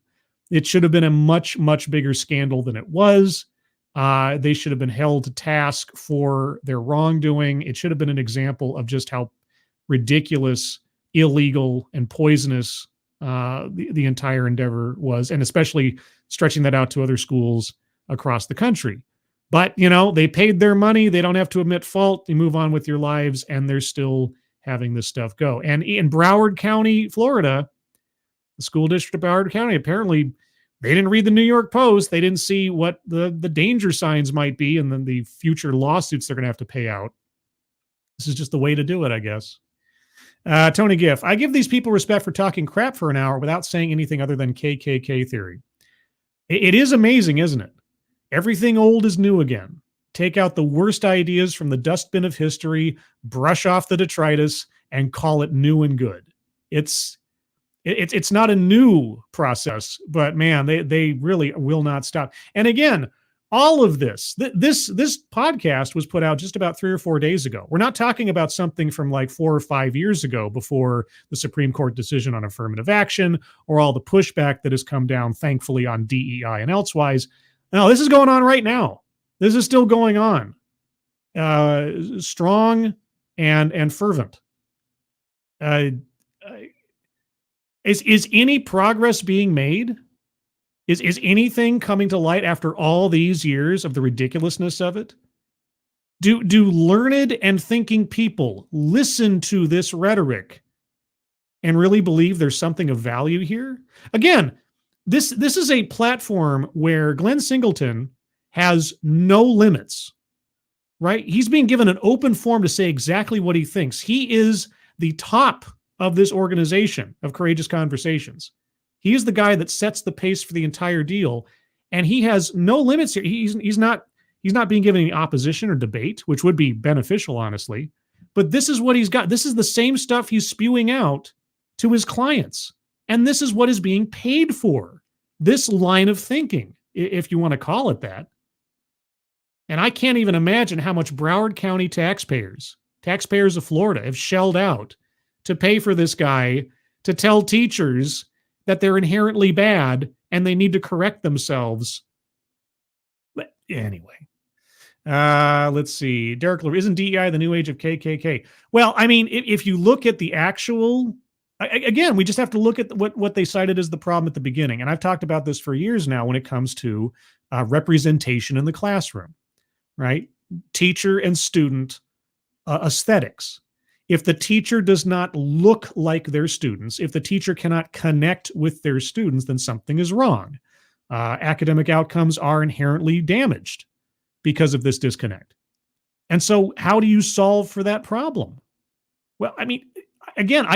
It should have been a much, much bigger scandal than it was. They should have been held to task for their wrongdoing. It should have been an example of just how ridiculous, illegal, and poisonous the entire endeavor was, and especially stretching that out to other schools across the country. But, they paid their money. They don't have to admit fault. They move on with your lives, and they're still having this stuff go. And in Broward County, Florida, the school district of Broward County, apparently they didn't read the New York Post. They didn't see what the danger signs might be and then the future lawsuits they're going to have to pay out. This is just the way to do it, I guess. Tony Giff, I give these people respect for talking crap for an hour without saying anything other than KKK theory. It is amazing, isn't it? Everything old is new again. Take out the worst ideas from the dustbin of history, brush off the detritus, and call it new and good. It's not a new process, but man, they really will not stop. And again, all of this podcast was put out just about 3 or 4 days ago. We're not talking about something from like 4 or 5 years ago, before the Supreme Court decision on affirmative action or all the pushback that has come down, thankfully, on DEI and elsewise. No, this is going on right now. This is still going on. Strong and fervent. Is any progress being made? Is anything coming to light after all these years of the ridiculousness of it? Do learned and thinking people listen to this rhetoric and really believe there's something of value here? Again, this is a platform where Glenn Singleton has no limits, right? He's being given an open forum to say exactly what he thinks. He is the top of this organization of Courageous Conversations. He is the guy that sets the pace for the entire deal, and he has no limits here. He's not being given any opposition or debate, which would be beneficial, honestly. But this is what he's got. This is the same stuff he's spewing out to his clients, and this is what is being paid for. This line of thinking, if you want to call it that. And I can't even imagine how much Broward County taxpayers of Florida, have shelled out to pay for this guy to tell teachers that they're inherently bad and they need to correct themselves. But anyway, let's see. Derek, isn't DEI the new age of KKK? Well, I mean, if you look at the actual, again, we just have to look at what they cited as the problem at the beginning. And I've talked about this for years now when it comes to representation in the classroom, right? teacher and student aesthetics. If the teacher does not look like their students, if the teacher cannot connect with their students, then something is wrong. Academic outcomes are inherently damaged because of this disconnect. And so how do you solve for that problem? Well, I mean, again,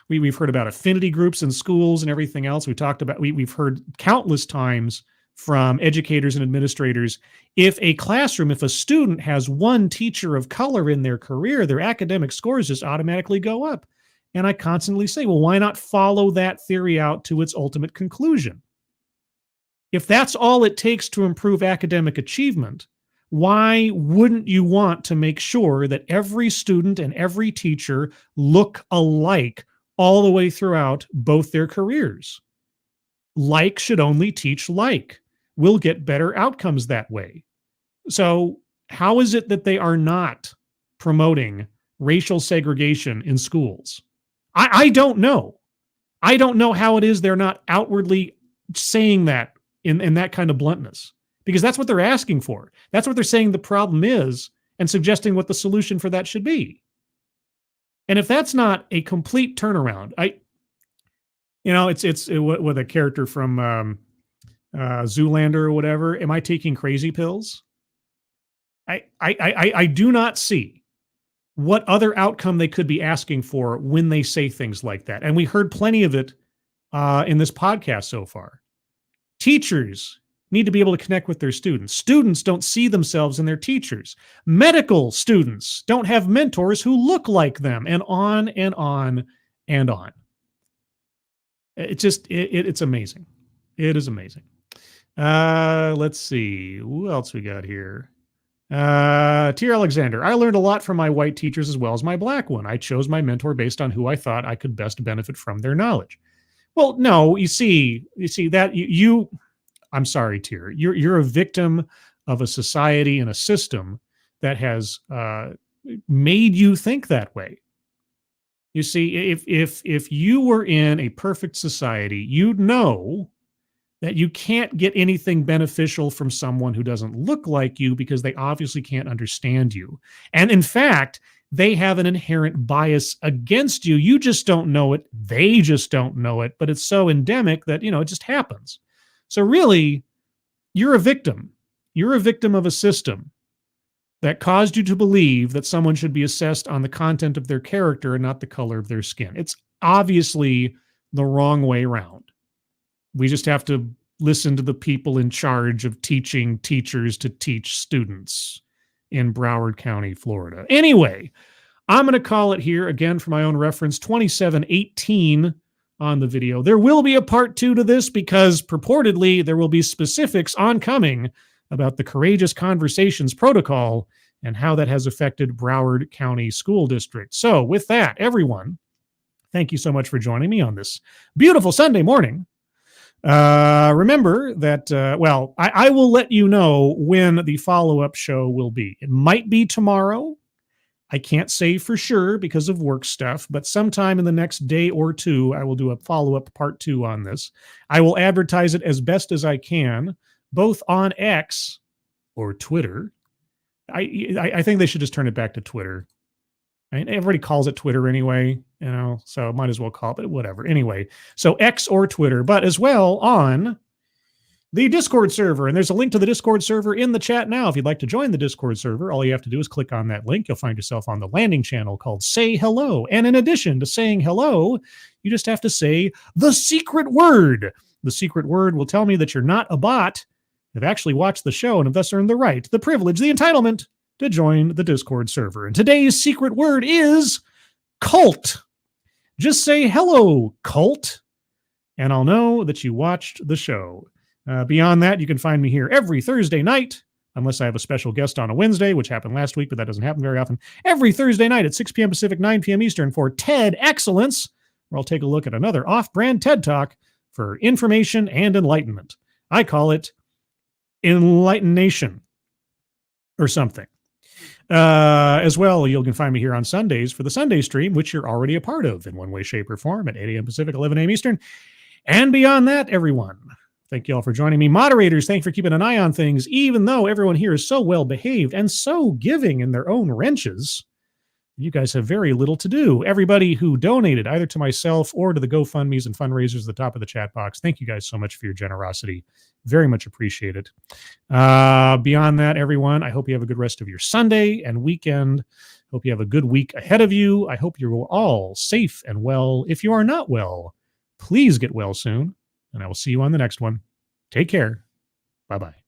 we've heard about affinity groups in schools and everything else. We've heard countless times from educators and administrators, if a student has one teacher of color in their career, their academic scores just automatically go up. And I constantly say, well, why not follow that theory out to its ultimate conclusion? If that's all it takes to improve academic achievement, why wouldn't you want to make sure that every student and every teacher look alike all the way throughout both their careers? Like should only teach like. We'll get better outcomes that way. So how is it that they are not promoting racial segregation in schools? I don't know. I don't know how it is they're not outwardly saying that in that kind of bluntness, because that's what they're asking for. That's what they're saying the problem is and suggesting what the solution for that should be. And if that's not a complete turnaround, it's with a character from Zoolander or whatever. Am I taking crazy pills? I do not see what other outcome they could be asking for when they say things like that. And we heard plenty of it in this podcast so far. Teachers need to be able to connect with their students. Students don't see themselves in their teachers. Medical students don't have mentors who look like them, and on and on and on. It's amazing. It is amazing. Let's see. Who else we got here? T. Alexander. I learned a lot from my white teachers as well as my black one. I chose my mentor based on who I thought I could best benefit from their knowledge. Well, no, you see that I'm sorry, Tyr. You're a victim of a society and a system that has made you think that way. You see, if you were in a perfect society, you'd know that you can't get anything beneficial from someone who doesn't look like you because they obviously can't understand you. And in fact, they have an inherent bias against you. You just don't know it. They just don't know it. But it's so endemic that, it just happens. So really, you're a victim. You're a victim of a system that caused you to believe that someone should be assessed on the content of their character and not the color of their skin. It's obviously the wrong way around. We just have to listen to the people in charge of teaching teachers to teach students in Broward County, Florida. Anyway, I'm going to call it here again for my own reference, 2718 on the video. There will be a part 2 to this because purportedly there will be specifics oncoming about the Courageous Conversations protocol and how that has affected Broward County School District. So with that, everyone, thank you so much for joining me on this beautiful Sunday morning. Remember that, I will let you know when the follow-up show will be. It might be tomorrow. I can't say for sure because of work stuff, but sometime in the next day or two, I will do a follow-up part 2 on this. I will advertise it as best as I can, both on X or Twitter. I think they should just turn it back to Twitter. I mean, everybody calls it Twitter anyway, so might as well call it whatever. Anyway, so X or Twitter, but as well on the Discord server. And there's a link to the Discord server in the chat now. If you'd like to join the Discord server, all you have to do is click on that link. You'll find yourself on the landing channel called Say Hello. And in addition to saying hello, you just have to say the secret word. The secret word will tell me that you're not a bot, have actually watched the show, and have thus earned the right, the privilege, the entitlement to join the Discord server. And today's secret word is cult. Just say hello, cult, and I'll know that you watched the show. Beyond that, you can find me here every Thursday night, unless I have a special guest on a Wednesday, which happened last week, but that doesn't happen very often. Every Thursday night at 6 p.m. Pacific, 9 p.m. Eastern for TED Excellence, where I'll take a look at another off-brand TED Talk for information and enlightenment. I call it Enlightenation or something. As well, you can find me here on Sundays for the Sunday stream, which you're already a part of in one way, shape, or form at 8 a.m. Pacific, 11 a.m. Eastern. And beyond that, everyone, Thank you all for joining me. Moderators, thank you for keeping an eye on things, even though everyone here is so well behaved and so giving in their own wrenches. You guys have very little to do. Everybody who donated either to myself or to the GoFundMes and fundraisers at the top of the chat box, thank you guys so much for your generosity. Very much appreciated. Beyond that, everyone, I hope you have a good rest of your Sunday and weekend. Hope you have a good week ahead of you. I hope you're all safe and well. If you are not well, please get well soon, and I will see you on the next one. Take care. Bye-bye.